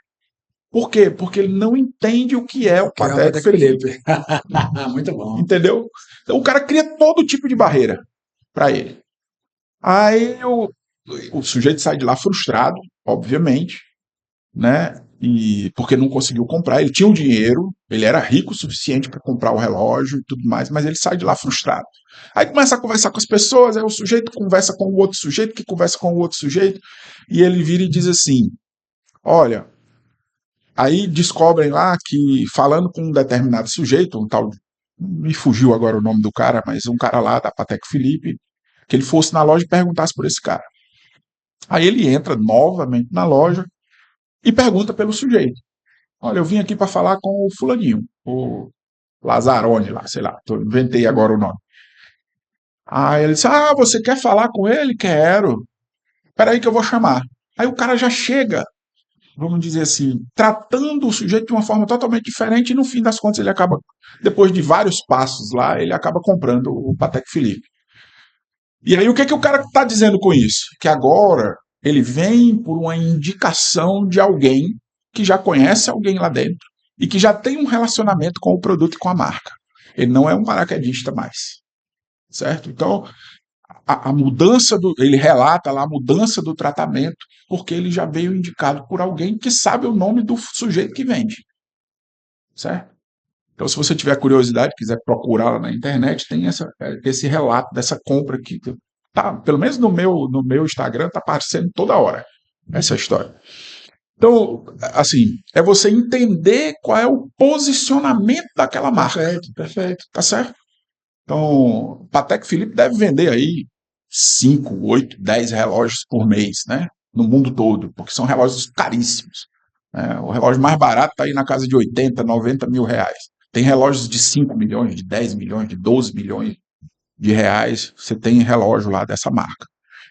Por quê? Porque ele não entende o que é o Patek Philippe. Muito bom. Entendeu? Então o cara cria todo tipo de barreira para ele. Aí o sujeito sai de lá frustrado, obviamente, né? E porque não conseguiu comprar, ele tinha o dinheiro, ele era rico o suficiente para comprar o relógio e tudo mais, mas ele sai de lá frustrado. Aí começa a conversar com as pessoas, aí o sujeito conversa com o outro sujeito, que conversa com o outro sujeito, e ele vira e diz assim: olha, aí descobrem lá que, falando com um determinado sujeito, um tal, me fugiu agora o nome do cara, mas um cara lá da Patek Philippe, que ele fosse na loja e perguntasse por esse cara. Aí ele entra novamente na loja e pergunta pelo sujeito. Olha, eu vim aqui para falar com o fulaninho, o Lazzaroni lá, sei lá, inventei agora o nome. Aí ele disse, você quer falar com ele? Quero. Espera aí que eu vou chamar. Aí o cara já chega, vamos dizer assim, tratando o sujeito de uma forma totalmente diferente e no fim das contas ele acaba, depois de vários passos lá, ele acaba comprando o Patek Philippe. E aí o que o cara está dizendo com isso? Que agora ele vem por uma indicação de alguém que já conhece alguém lá dentro e que já tem um relacionamento com o produto e com a marca. Ele não é um paraquedista mais, certo? Então, a mudança ele relata lá a mudança do tratamento porque ele já veio indicado por alguém que sabe o nome do sujeito que vende, certo? Então, se você tiver curiosidade, quiser procurar lá na internet, tem esse relato dessa compra que tá, pelo menos no meu Instagram, está aparecendo toda hora essa história. Então, assim, é você entender qual é o posicionamento daquela marca. Perfeito, perfeito. Tá certo? Então, Patek Philippe deve vender aí 5, 8, 10 relógios por mês, né? No mundo todo, porque são relógios caríssimos. O relógio mais barato está aí na casa de 80, 90 mil reais. Tem relógios de 5 milhões, de 10 milhões, de 12 milhões de reais. Você tem relógio lá dessa marca.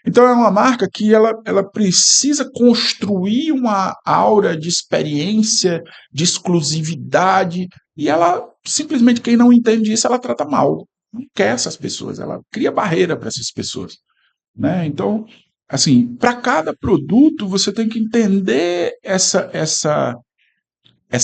Então é uma marca que ela precisa construir uma aura de experiência, de exclusividade, e ela simplesmente, quem não entende isso, ela trata mal. Não quer essas pessoas, ela cria barreira para essas pessoas, né? Então, assim, para cada produto você tem que entender essa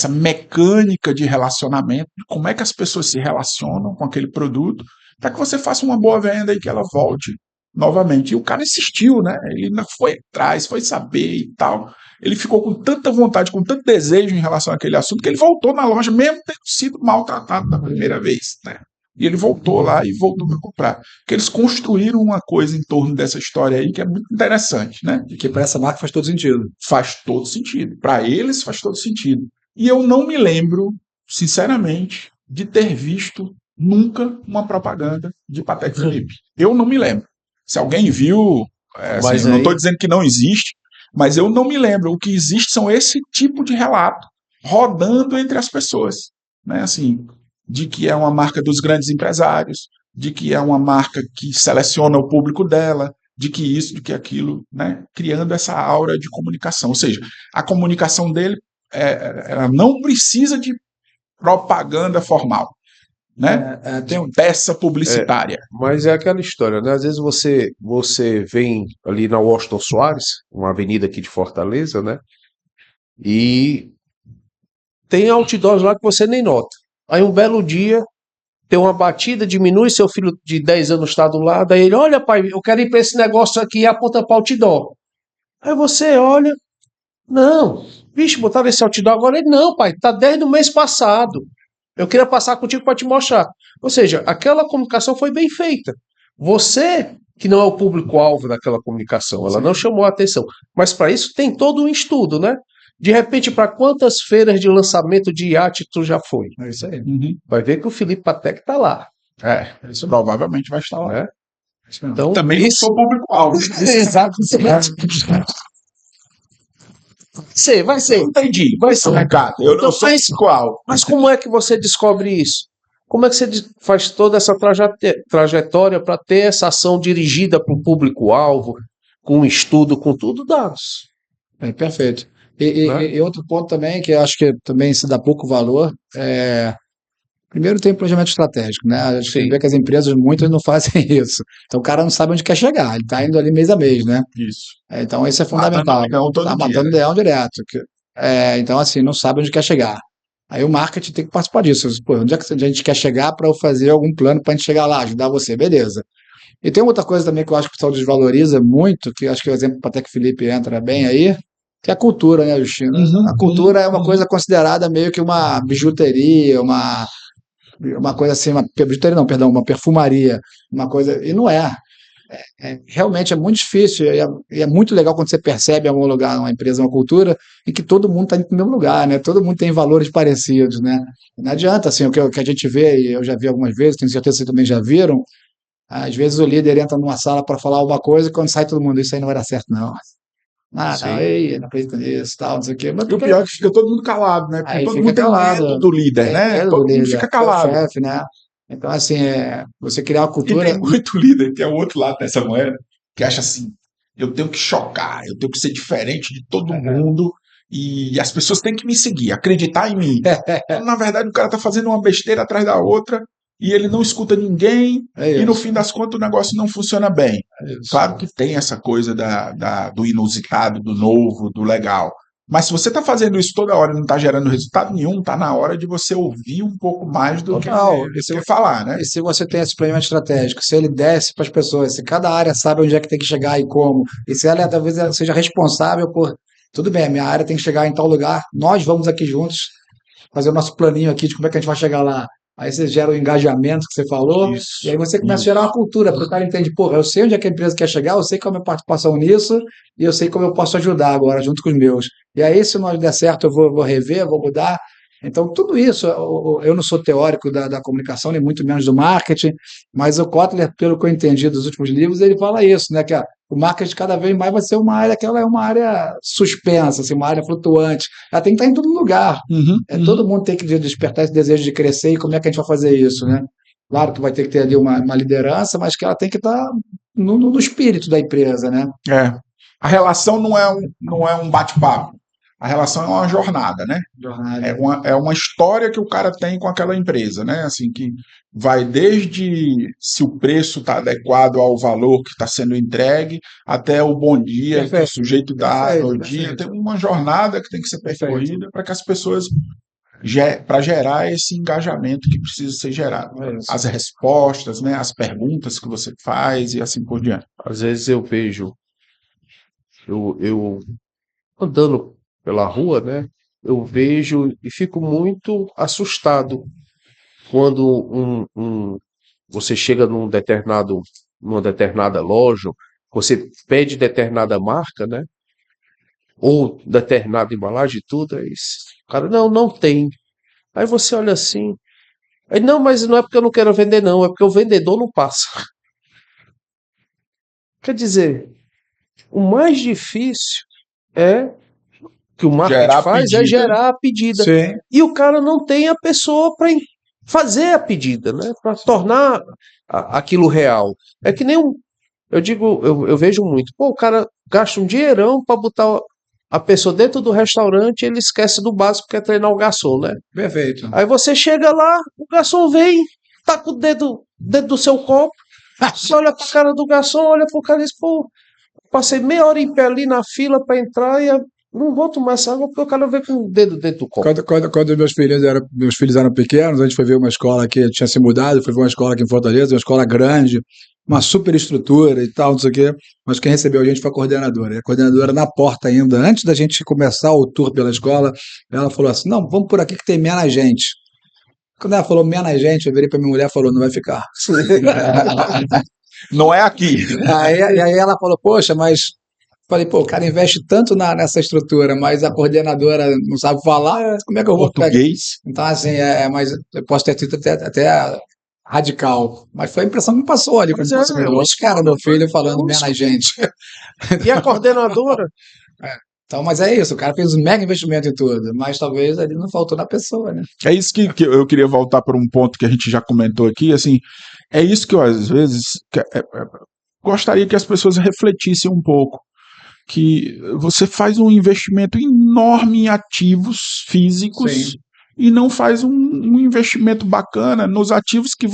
mecânica de relacionamento, como é que as pessoas se relacionam com aquele produto, para que você faça uma boa venda e que ela volte novamente. E o cara insistiu, né? Ele foi atrás, foi saber e tal. Ele ficou com tanta vontade, com tanto desejo em relação àquele assunto, que ele voltou na loja, mesmo tendo sido maltratado da primeira vez, né? E ele voltou lá e voltou para comprar. Porque eles construíram uma coisa em torno dessa história aí que é muito interessante, né? E que para essa marca faz todo sentido. Faz todo sentido. Para eles faz todo sentido. E eu não me lembro, sinceramente, de ter visto nunca uma propaganda de Patek Philippe. Eu não me lembro. Se alguém viu, assim, eu não estou dizendo que não existe, mas eu não me lembro. O que existe são esse tipo de relato rodando entre as pessoas, né? Assim, de que é uma marca dos grandes empresários, de que é uma marca que seleciona o público dela, de que isso, de que aquilo, né? Criando essa aura de comunicação. Ou seja, a comunicação dele ela não precisa de propaganda formal, né? Tem peça publicitária. Mas é aquela história, né? Às vezes você vem ali na Washington Soares, uma avenida aqui de Fortaleza, né? E tem outdoors lá que você nem nota. Aí um belo dia tem uma batida, diminui, seu filho de 10 anos está do lado, aí ele, olha pai, eu quero ir para esse negócio aqui e aponta para o outdoor. Aí você olha, não, vixe, botaram esse outdoor agora? Ele, não pai, tá desde o mês passado. Eu queria passar contigo para te mostrar. Ou seja, aquela comunicação foi bem feita. Você, que não é o público-alvo daquela comunicação, ela não chamou a atenção. Mas para isso tem todo um estudo, né? De repente, para quantas feiras de lançamento de iate tu já foi? É isso aí. Vai ver que o Felipe Patek está lá. Isso provavelmente vai estar lá. Né? Então, também não sou público-alvo. Exatamente. Vai ser. Entendi. Vai ser. Recado. Eu não sou público-alvo. Mas como é que você descobre isso? Como é que você faz toda essa trajetória para ter essa ação dirigida para o público-alvo, com estudo, com tudo, dados? Perfeito. E outro ponto também, que eu acho que também se dá pouco valor, primeiro tem o planejamento estratégico, né? A gente vê que as empresas, muitas não fazem isso. Então o cara não sabe onde quer chegar, ele está indo ali mês a mês, né? Isso. Então isso é fundamental. Está matando leão direto. Então, assim, não sabe onde quer chegar. Aí o marketing tem que participar disso. Pô, onde é que a gente quer chegar para eu fazer algum plano para a gente chegar lá, ajudar você? Beleza. E tem outra coisa também que eu acho que o pessoal desvaloriza muito, que eu acho que o exemplo do Patek Philippe entra bem aí, que é a cultura, né, Justino? A cultura é uma coisa considerada meio que uma bijuteria, uma coisa assim, bijuteria não, perdão, uma perfumaria, uma coisa, e não é. Realmente é muito difícil, e é muito legal quando você percebe em algum lugar, numa empresa, uma cultura, em que todo mundo está indo para o mesmo lugar, né? Todo mundo tem valores parecidos, né? Não adianta, assim, o que a gente vê, e eu já vi algumas vezes, tenho certeza que vocês também já viram, às vezes o líder entra numa sala para falar alguma coisa e quando sai todo mundo, isso aí não vai dar certo, não. Ah, não, ei, não acredito nisso, tal, não sei o quê. Mas E o pior é que fica todo mundo calado, né? Porque aí todo fica mundo tem calado, medo do líder, tem né? medo do Todo mundo líder, fica do calado. chefe, né? Então, assim, você criar uma E tem cultura. muito líder, que é o outro lado dessa moeda, que acha assim: eu tenho que chocar, eu tenho que ser diferente de todo mundo e as pessoas têm que me seguir, acreditar em mim. Quando, na verdade, o cara tá fazendo uma besteira atrás da outra e ele não escuta ninguém É e no isso, fim das contas o negócio não funciona bem. é isso. Claro que tem essa coisa do inusitado, do novo, do legal. Mas se você está fazendo isso toda hora e não está gerando resultado nenhum, está na hora de você ouvir um pouco mais Total. do que falar, né? E se você tem esse planejamento estratégico, se ele desce para as pessoas, se cada área sabe onde é que tem que chegar e como, e se ela talvez ela seja responsável por, tudo bem, a minha área tem que chegar em tal lugar, nós vamos aqui juntos fazer o nosso planinho aqui de como é que a gente vai chegar lá. Aí você gera o engajamento que você falou, e aí você começa a gerar uma cultura, porque o cara entende, porra, eu sei onde é que a empresa quer chegar, eu sei qual é a minha participação nisso, e eu sei como eu posso ajudar agora, junto com os meus. E aí, se nós der certo, vou rever, vou mudar. Então, tudo isso, eu não sou teórico da comunicação, nem muito menos do marketing, mas o Kotler, pelo que eu entendi dos últimos livros, ele fala isso, né, que o marketing cada vez mais vai ser uma área que ela é uma área suspensa, assim, uma área flutuante. Ela tem que estar em todo lugar. Todo mundo tem que despertar esse desejo de crescer e como é que a gente vai fazer isso, né? Claro que vai ter que ter ali uma liderança, mas que ela tem que estar no espírito da empresa, né? É. A relação não é um bate-papo. A relação é uma jornada, né? Jornada. É uma história que o cara tem com aquela empresa, né? Assim, que vai desde se o preço está adequado ao valor que está sendo entregue, até o bom dia que o Perfeito, sujeito dá perfeito, no dia. perfeito. Tem uma jornada que tem que ser Perfeito. percorrida para que as pessoas, para gerar esse engajamento que precisa ser gerado. É isso. As respostas, né? As perguntas que você faz e assim por diante. Às vezes eu vejo, eu andando pela rua, né? Eu vejo e fico muito assustado quando você chega numa determinada loja, você pede determinada marca, né? Ou determinada embalagem e tudo, aí o cara, não tem. Aí você olha assim, aí, não, mas não é porque eu não quero vender, não, é porque o vendedor não passa. Quer dizer, o mais difícil é que o marketing Gerar faz é pedida, né? gerar a pedida. Sim. E o cara não tem a pessoa para fazer a pedida, né? Para tornar aquilo real. É que nem eu digo, eu vejo muito, pô, o cara gasta um dinheirão para botar a pessoa dentro do restaurante, ele esquece do básico que é treinar o garçom, né? Perfeito. Aí você chega lá, o garçom vem, tá com o dedo dentro do seu copo, você olha pra cara do garçom, olha pro cara e diz, pô, passei meia hora em pé ali na fila para entrar e não vou tomar essa água porque o cara veio com o dedo dentro do copo. Quando meus filhos eram pequenos, a gente foi ver uma escola que tinha se mudado, foi ver uma escola aqui em Fortaleza, uma escola grande, uma super estrutura e tal, não sei o quê. Mas quem recebeu a gente foi a coordenadora. E a coordenadora, na porta ainda, antes da gente começar o tour pela escola, ela falou assim: não, vamos por aqui que tem menos gente. Quando ela falou menos gente, eu virei para minha mulher e falou: não vai ficar. Não é aqui. Aí ela falou: poxa, mas. Falei, pô, o cara investe tanto nessa estrutura, mas a coordenadora não sabe falar, como é que eu vou pegar? Português. Então, assim, mas eu posso ter sido até radical, mas foi a impressão que me passou ali, como você falou, os caras, meu filho, falando menos gente. E a coordenadora? Então, mas é isso, o cara fez um mega investimento em tudo, mas talvez ali não faltou na pessoa, né? É isso que eu queria voltar para um ponto que a gente já comentou aqui, assim, é isso que eu às vezes gostaria que as pessoas refletissem um pouco, que você faz um investimento enorme em ativos físicos Sim. e não faz um investimento bacana nos ativos que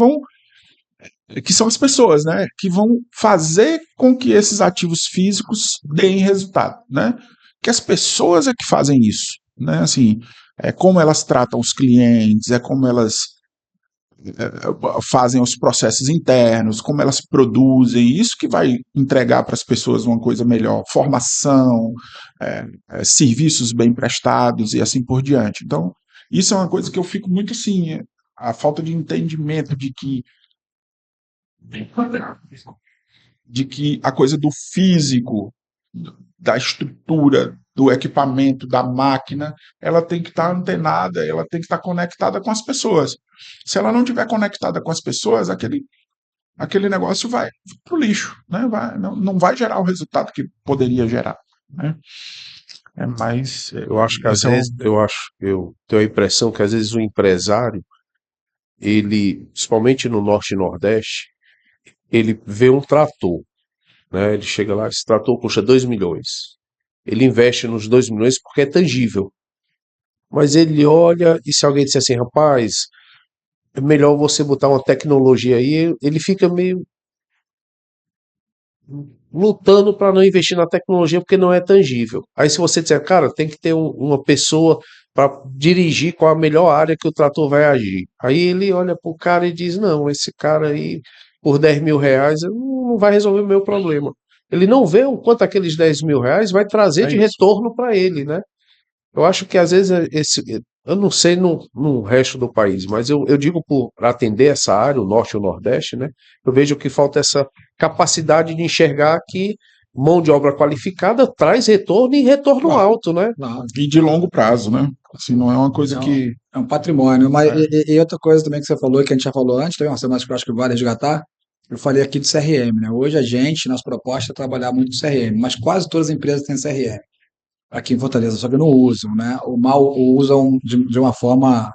são as pessoas, né? Que vão fazer com que esses ativos físicos deem resultado, né? Que as pessoas é que fazem isso, né? Assim, é como elas tratam os clientes, é como elas fazem os processos internos, como elas produzem, isso que vai entregar para as pessoas uma coisa melhor, formação, serviços bem prestados e assim por diante. Então, isso é uma coisa que eu fico muito assim, a falta de entendimento de que a coisa do físico, da estrutura, do equipamento, da máquina, ela tem que estar antenada, ela tem que estar conectada com as pessoas. Se ela não estiver conectada com as pessoas, aquele negócio vai para o lixo, né? Não vai gerar o resultado que poderia gerar. né? É mais. Eu acho que às vezes, eu tenho a impressão que às vezes o empresário, ele, principalmente no Norte e Nordeste, ele vê um trator, né? Ele chega lá, esse trator custa 2 milhões. Ele investe nos 2 milhões porque é tangível. Mas ele olha e se alguém disser assim, rapaz, é melhor você botar uma tecnologia aí, ele fica meio lutando para não investir na tecnologia porque não é tangível. Aí se você disser, cara, tem que ter uma pessoa para dirigir qual a melhor área que o trator vai agir. Aí ele olha pro cara e diz, não, esse cara aí, por 10 mil reais, não vai resolver o meu problema. Ele não vê o quanto aqueles 10 mil reais vai trazer de retorno para ele, né? Eu acho que às vezes eu não sei no resto do país, mas eu digo por atender essa área, o norte e o nordeste, né? Eu vejo que falta essa capacidade de enxergar que mão de obra qualificada traz retorno e retorno Claro. alto, né? Claro. E de longo prazo, né? Assim, não é uma coisa que. É um patrimônio. Mas, e outra coisa também que você falou, que a gente já falou antes, tem uma semana que eu acho que vale resgatar. Eu falei aqui de CRM, né? Hoje a gente, nossa proposta é trabalhar muito com CRM, mas quase todas as empresas têm CRM aqui em Fortaleza, só que não usam, né? Ou mal usam de uma forma.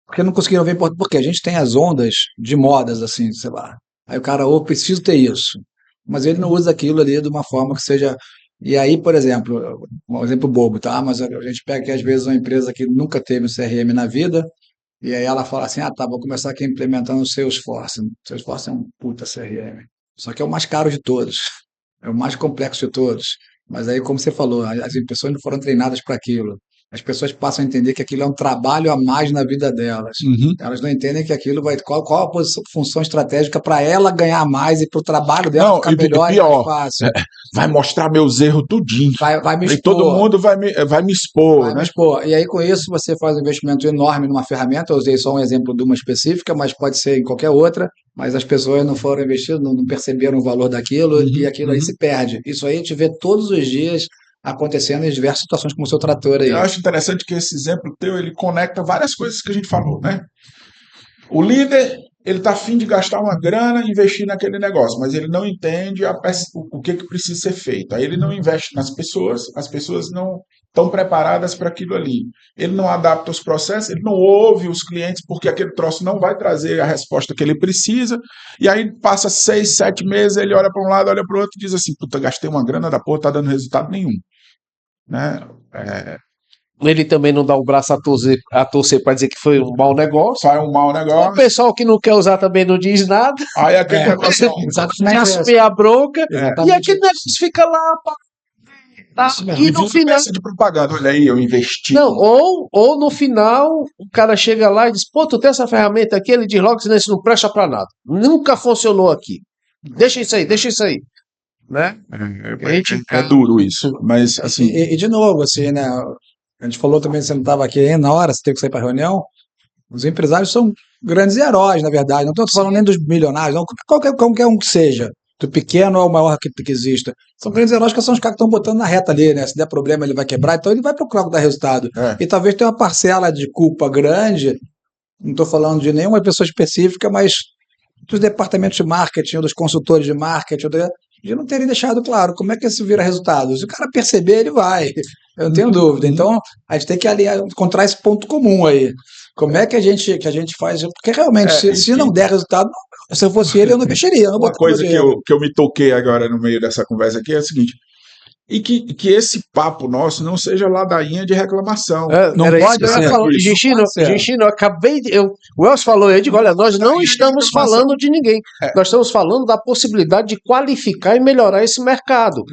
Porque não conseguiram ver, porque a gente tem as ondas de modas, assim, sei lá. Aí o cara, ou preciso ter isso. Mas ele não usa aquilo ali de uma forma que seja. E aí, por exemplo, um exemplo bobo, tá? Mas a gente pega que às vezes uma empresa que nunca teve um CRM na vida, e aí ela fala assim: ah, tá, vou começar aqui implementando o Salesforce. Salesforce é um puta CRM. Só que é o mais caro de todos, é o mais complexo de todos. Mas aí, como você falou, as pessoas não foram treinadas para aquilo. As pessoas passam a entender que aquilo é um trabalho a mais na vida delas. Uhum. Elas não entendem que aquilo vai. Qual a função estratégica para ela ganhar mais e para o trabalho dela Não, ficar e melhor e pior, mais fácil. vai mostrar meus erros tudinho. Vai me E todo expor. mundo vai me expor, Vai me né? expor. E aí, com isso, você faz um investimento enorme numa ferramenta. Eu usei só um exemplo de uma específica, mas pode ser em qualquer outra. Mas as pessoas não foram investidas, não perceberam o valor daquilo e aquilo aí se perde. Isso aí a gente vê todos os dias acontecendo em diversas situações, como o seu trator aí. Eu acho interessante que esse exemplo teu, ele conecta várias coisas que a gente falou, né? O líder, ele está afim de gastar uma grana e investir naquele negócio, mas ele não entende o que precisa ser feito. Aí ele não investe nas pessoas, as pessoas não estão preparadas para aquilo ali. Ele não adapta os processos, ele não ouve os clientes porque aquele troço não vai trazer a resposta que ele precisa. E aí passa 6, 7 meses, ele olha para um lado, olha para o outro e diz assim: puta, gastei uma grana da porra, tá dando resultado nenhum. Né? Ele também não dá o braço a torcer para dizer que foi um mau negócio. Faz um mau O negócio. pessoal que não quer usar também não diz nada. Aí aquele negócio. Quer assumir a bronca. E aquele negócio fica lá. Tá? E no final. De propaganda, olha aí, eu investi. Não, ou no final o cara chega lá e diz: pô, tu tem essa ferramenta aqui, ele diz logo que isso não presta pra nada. Nunca funcionou aqui. Deixa isso aí. Né? É duro isso, mas assim. E de novo, assim, né? A gente falou também, você não estava aqui ainda na hora, você teve que sair para reunião. Os empresários são grandes heróis, na verdade. Não estou falando nem dos milionários, não, qualquer um que seja. Do pequeno ao maior que exista. São grandes heróis que são os caras que estão botando na reta ali, né? Se der problema, ele vai quebrar, então ele vai procurar dar resultado. E talvez tenha uma parcela de culpa grande, não estou falando de nenhuma pessoa específica, mas dos departamentos de marketing, dos consultores de marketing, de não terem deixado claro como é que isso vira resultado. Se o cara perceber, ele vai. Eu não tenho dúvida. Então, a gente tem que encontrar esse ponto comum aí. Como é que a gente faz? Porque realmente, se não der resultado, se eu fosse ele, eu não mexeria. Uma coisa que eu me toquei agora no meio dessa conversa aqui é a seguinte: e que esse papo nosso não seja ladainha de reclamação. Não pode ser. Gestino, eu acabei de. O Elcio falou, eu digo: olha, nós não estamos falando de ninguém. Nós estamos falando da possibilidade de qualificar e melhorar esse mercado.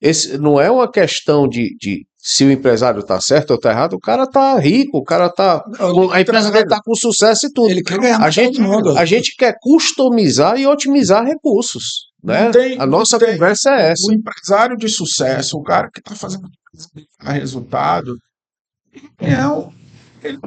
Isso. Não é uma questão de se o empresário está certo ou está errado, o cara está rico, o cara está. A empresa dele está com sucesso e tudo. Ele quer ganhar a gente quer customizar e otimizar recursos. Né? A nossa conversa é essa. O empresário de sucesso, o cara que está fazendo resultado,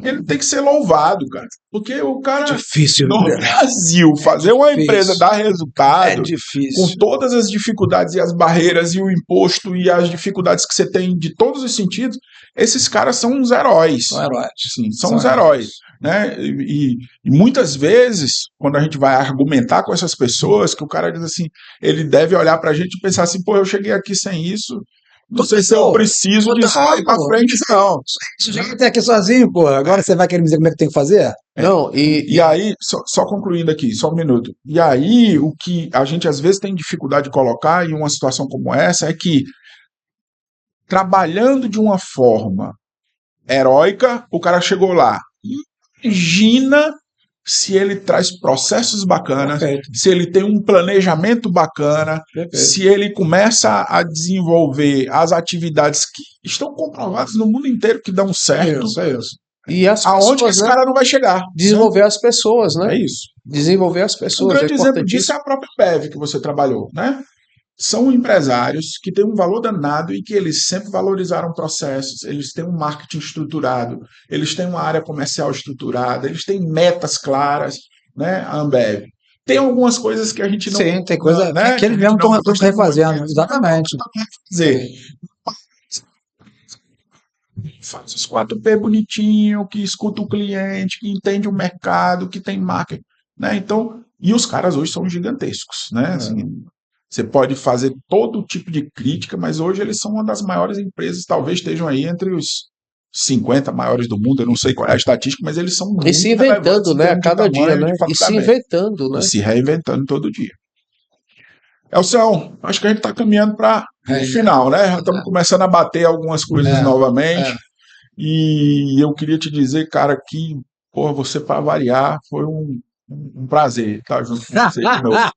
ele tem que ser louvado, cara. Porque o cara, difícil, no Brasil, fazer uma empresa dar resultado, é difícil. Com todas as dificuldades e as barreiras e o imposto e as dificuldades que você tem de todos os sentidos, esses caras são uns heróis. São heróis. Sim, são uns heróis. Né? E muitas vezes, quando a gente vai argumentar com essas pessoas, que o cara diz assim, ele deve olhar pra gente e pensar assim: pô, eu cheguei aqui sem isso, Não sei se eu preciso disso aí pra frente, não. Isso já tá aqui sozinho, pô. Agora você vai querer me dizer como é que tem que fazer? Não, E aí, só concluindo aqui, só um minuto. E aí, o que a gente às vezes tem dificuldade de colocar em uma situação como essa é que, trabalhando de uma forma heróica, o cara chegou lá. Imagina se ele traz processos bacanas, Perfeito. se ele tem um planejamento bacana, Perfeito. se ele começa a desenvolver as atividades que estão comprovadas no mundo inteiro que dão certo. É isso. e as Aonde que pessoas, esse né? cara não vai chegar? Desenvolver as pessoas, Né? né? É isso. Desenvolver as Um pessoas. grande É exemplo disso importantíssimo. é a própria Bev que você trabalhou, né? São empresários que têm um valor danado e que eles sempre valorizaram processos, eles têm um marketing estruturado, eles têm uma área comercial estruturada, eles têm metas claras, né? A Ambev. Tem algumas coisas que a gente não... Sim, tem coisa né? que eles a gente mesmo não estão gosta refazendo, muito, exatamente. dizer, faz os 4P bonitinho, que escuta o cliente, que entende o mercado, que tem marketing, né? Então, e os caras hoje são gigantescos, né? Assim, você pode fazer todo tipo de crítica, mas hoje eles são uma das maiores empresas, talvez estejam aí entre os 50 maiores do mundo, eu não sei qual é a estatística, mas eles são muito E se inventando, relevantes em né? A termos de cada dia, tamanho, né? de E se faturamento, inventando, né? e se reinventando todo dia. Elcião, acho que a gente está caminhando para o final, né? Já estamos começando a bater algumas coisas novamente. E eu queria te dizer, cara, que, porra, você, para variar, foi um prazer estar junto com você de novo.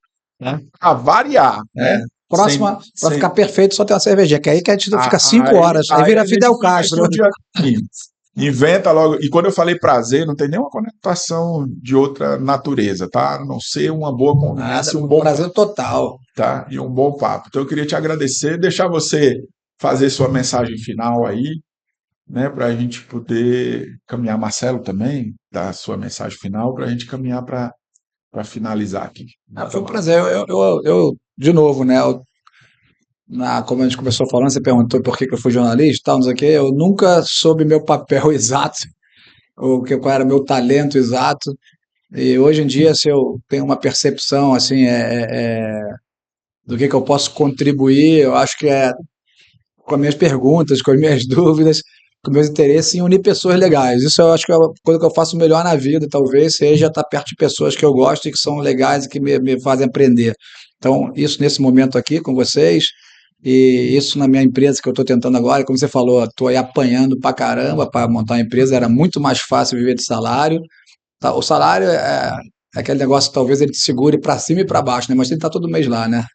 A variar, né? Próxima, para ficar perfeito, só tem uma cervejinha, que aí que a gente fica 5 horas. Aí vira Fidel Castro. Inventa logo. E quando eu falei prazer, não tem nenhuma conotação de outra natureza, tá? A não ser uma boa conversa e um bom prazer total. Tá? E um bom papo. Então eu queria te agradecer, deixar você fazer sua mensagem final aí, né, para a gente poder caminhar. Marcelo também, dar sua mensagem final para a gente caminhar para finalizar aqui. Foi um prazer. Eu de novo, né? Como a gente começou falando, você perguntou por que eu fui jornalista, tal, não sei o quê. Eu nunca soube meu papel exato, qual era meu talento exato. E hoje em dia, se eu tenho uma percepção assim, do que eu posso contribuir, eu acho que é com as minhas perguntas, com as minhas dúvidas, com meus interesses em unir pessoas legais. Isso eu acho que é a coisa que eu faço melhor na vida, talvez, seja estar perto de pessoas que eu gosto e que são legais e que me fazem aprender. Então, isso nesse momento aqui com vocês, e isso na minha empresa que eu estou tentando agora, como você falou, estou aí apanhando pra caramba para montar uma empresa, era muito mais fácil viver de salário. Tá, o salário é aquele negócio, talvez ele te segure para cima e para baixo, né? Mas tem que estar todo mês lá, né?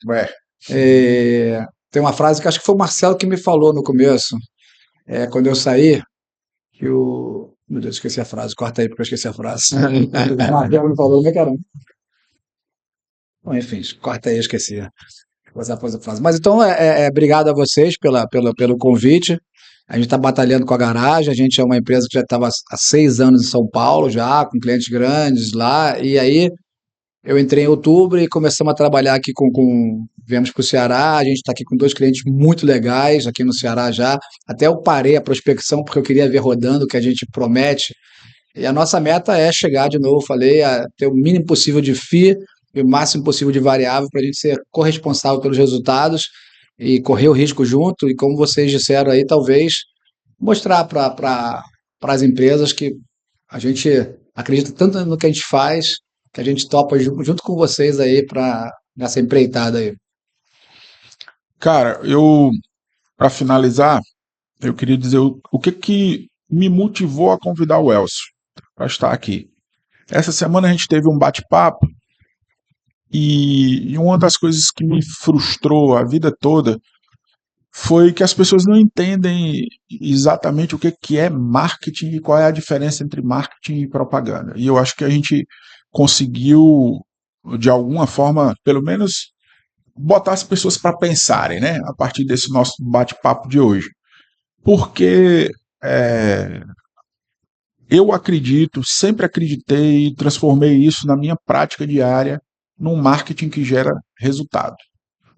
Tem uma frase que acho que foi o Marcelo que me falou no começo, quando eu saí, que o... Meu Deus, esqueci a frase, corta aí porque eu esqueci a frase. O Marcelo me falou, meu caramba. Bom, enfim, corta aí, eu esqueci. Vou usar a frase. Mas então, obrigado a vocês pelo convite. A gente está batalhando com a garagem, a gente é uma empresa que já estava há 6 anos em São Paulo, já, com clientes grandes lá, e aí eu entrei em outubro e começamos a trabalhar aqui viemos para o Ceará, a gente está aqui com 2 clientes muito legais aqui no Ceará já, até eu parei a prospecção porque eu queria ver rodando o que a gente promete, e a nossa meta é chegar de novo, falei, a ter o mínimo possível de FII e o máximo possível de variável para a gente ser corresponsável pelos resultados e correr o risco junto, e como vocês disseram aí, talvez mostrar para as empresas que a gente acredita tanto no que a gente faz, que a gente topa junto com vocês aí nessa empreitada aí. Cara, para finalizar, eu queria dizer o que me motivou a convidar o Elcio para estar aqui. Essa semana a gente teve um bate-papo e uma das coisas que me frustrou a vida toda foi que as pessoas não entendem exatamente o que é marketing e qual é a diferença entre marketing e propaganda. E eu acho que a gente conseguiu, de alguma forma, pelo menos, botar as pessoas para pensarem, né, a partir desse nosso bate-papo de hoje. Porque eu acredito, sempre acreditei e transformei isso na minha prática diária num marketing que gera resultado.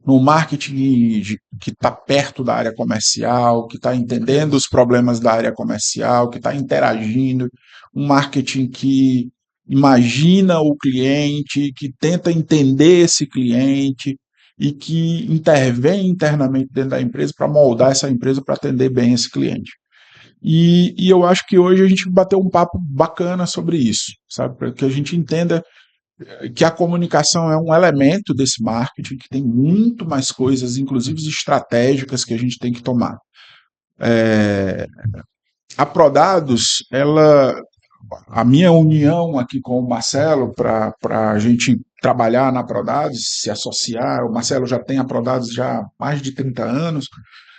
No marketing que está perto da área comercial, que está entendendo os problemas da área comercial, que está interagindo, um marketing que imagina o cliente, que tenta entender esse cliente e que intervém internamente dentro da empresa para moldar essa empresa para atender bem esse cliente. E eu acho que hoje a gente bateu um papo bacana sobre isso, sabe? Para que a gente entenda que a comunicação é um elemento desse marketing, que tem muito mais coisas, inclusive estratégicas, que a gente tem que tomar. A Prodados, a minha união aqui com o Marcelo para a gente trabalhar na Prodados, se associar, o Marcelo já tem a Prodados já há mais de 30 anos,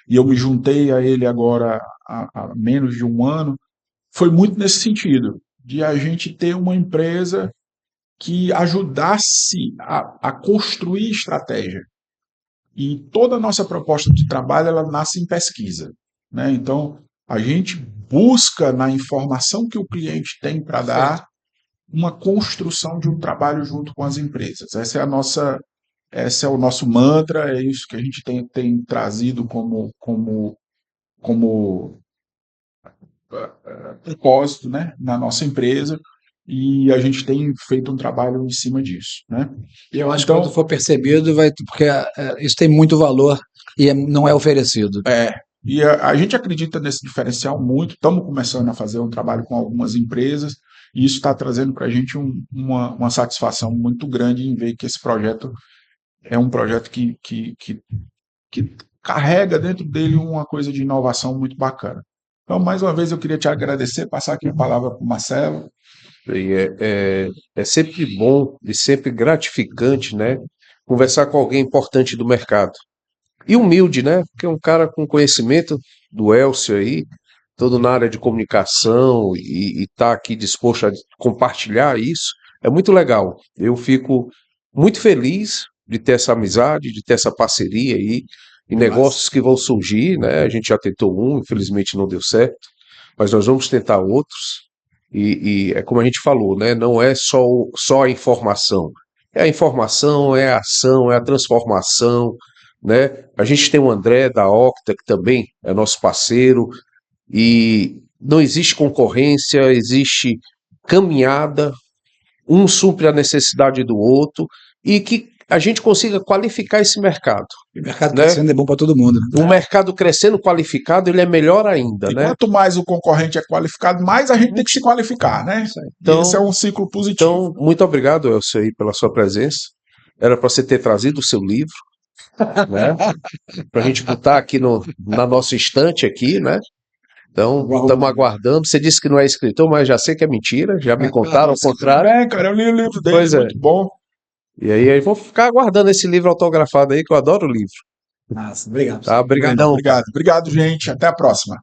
e eu me juntei a ele agora há menos de um ano, foi muito nesse sentido, de a gente ter uma empresa que ajudasse a construir estratégia. E toda a nossa proposta de trabalho ela nasce em pesquisa, né? Então, a gente busca na informação que o cliente tem para dar uma construção de um trabalho junto com as empresas. Esse é o nosso mantra, é isso que a gente tem trazido como propósito, né, na nossa empresa, e a gente tem feito um trabalho em cima disso, né? E eu acho que quando for percebido, porque isso tem muito valor e não é oferecido. E a gente acredita nesse diferencial muito, estamos começando a fazer um trabalho com algumas empresas, e isso está trazendo para a gente uma satisfação muito grande em ver que esse projeto é um projeto que carrega dentro dele uma coisa de inovação muito bacana. Então, mais uma vez, eu queria te agradecer, passar aqui a palavra para o Marcelo. É sempre bom e sempre gratificante, né, conversar com alguém importante do mercado. E humilde, né? Porque um cara com conhecimento do Elcio aí, todo na área de comunicação e tá aqui disposto a compartilhar isso, é muito legal. Eu fico muito feliz de ter essa amizade, de ter essa parceria aí, e negócios que vão surgir, né? A gente já tentou um, infelizmente não deu certo, mas nós vamos tentar outros. E é como a gente falou, né? Não é só a informação. É a informação, é a ação, é a transformação, né? A gente tem o André da Octa, que também é nosso parceiro, e não existe concorrência, existe caminhada, um supre a necessidade do outro, e que a gente consiga qualificar esse mercado. O mercado crescendo é bom para todo mundo. O mercado crescendo qualificado, ele é melhor ainda, e né? Quanto mais o concorrente é qualificado, mais a gente tem que se qualificar, né? Então, esse é um ciclo positivo. Então, muito obrigado, Elcio, aí, pela sua presença. Era para você ter trazido o seu livro, né? Para a gente botar aqui na nossa estante aqui, né? Então, estamos aguardando. Você disse que não é escritor, mas já sei que é mentira. Já me contaram ao contrário. Cara, eu li o livro dele, Pois é. muito bom. E aí, vou ficar aguardando esse livro autografado aí, que eu adoro o livro. Nossa, obrigado. Tá, obrigadão. Obrigado, gente. Até a próxima.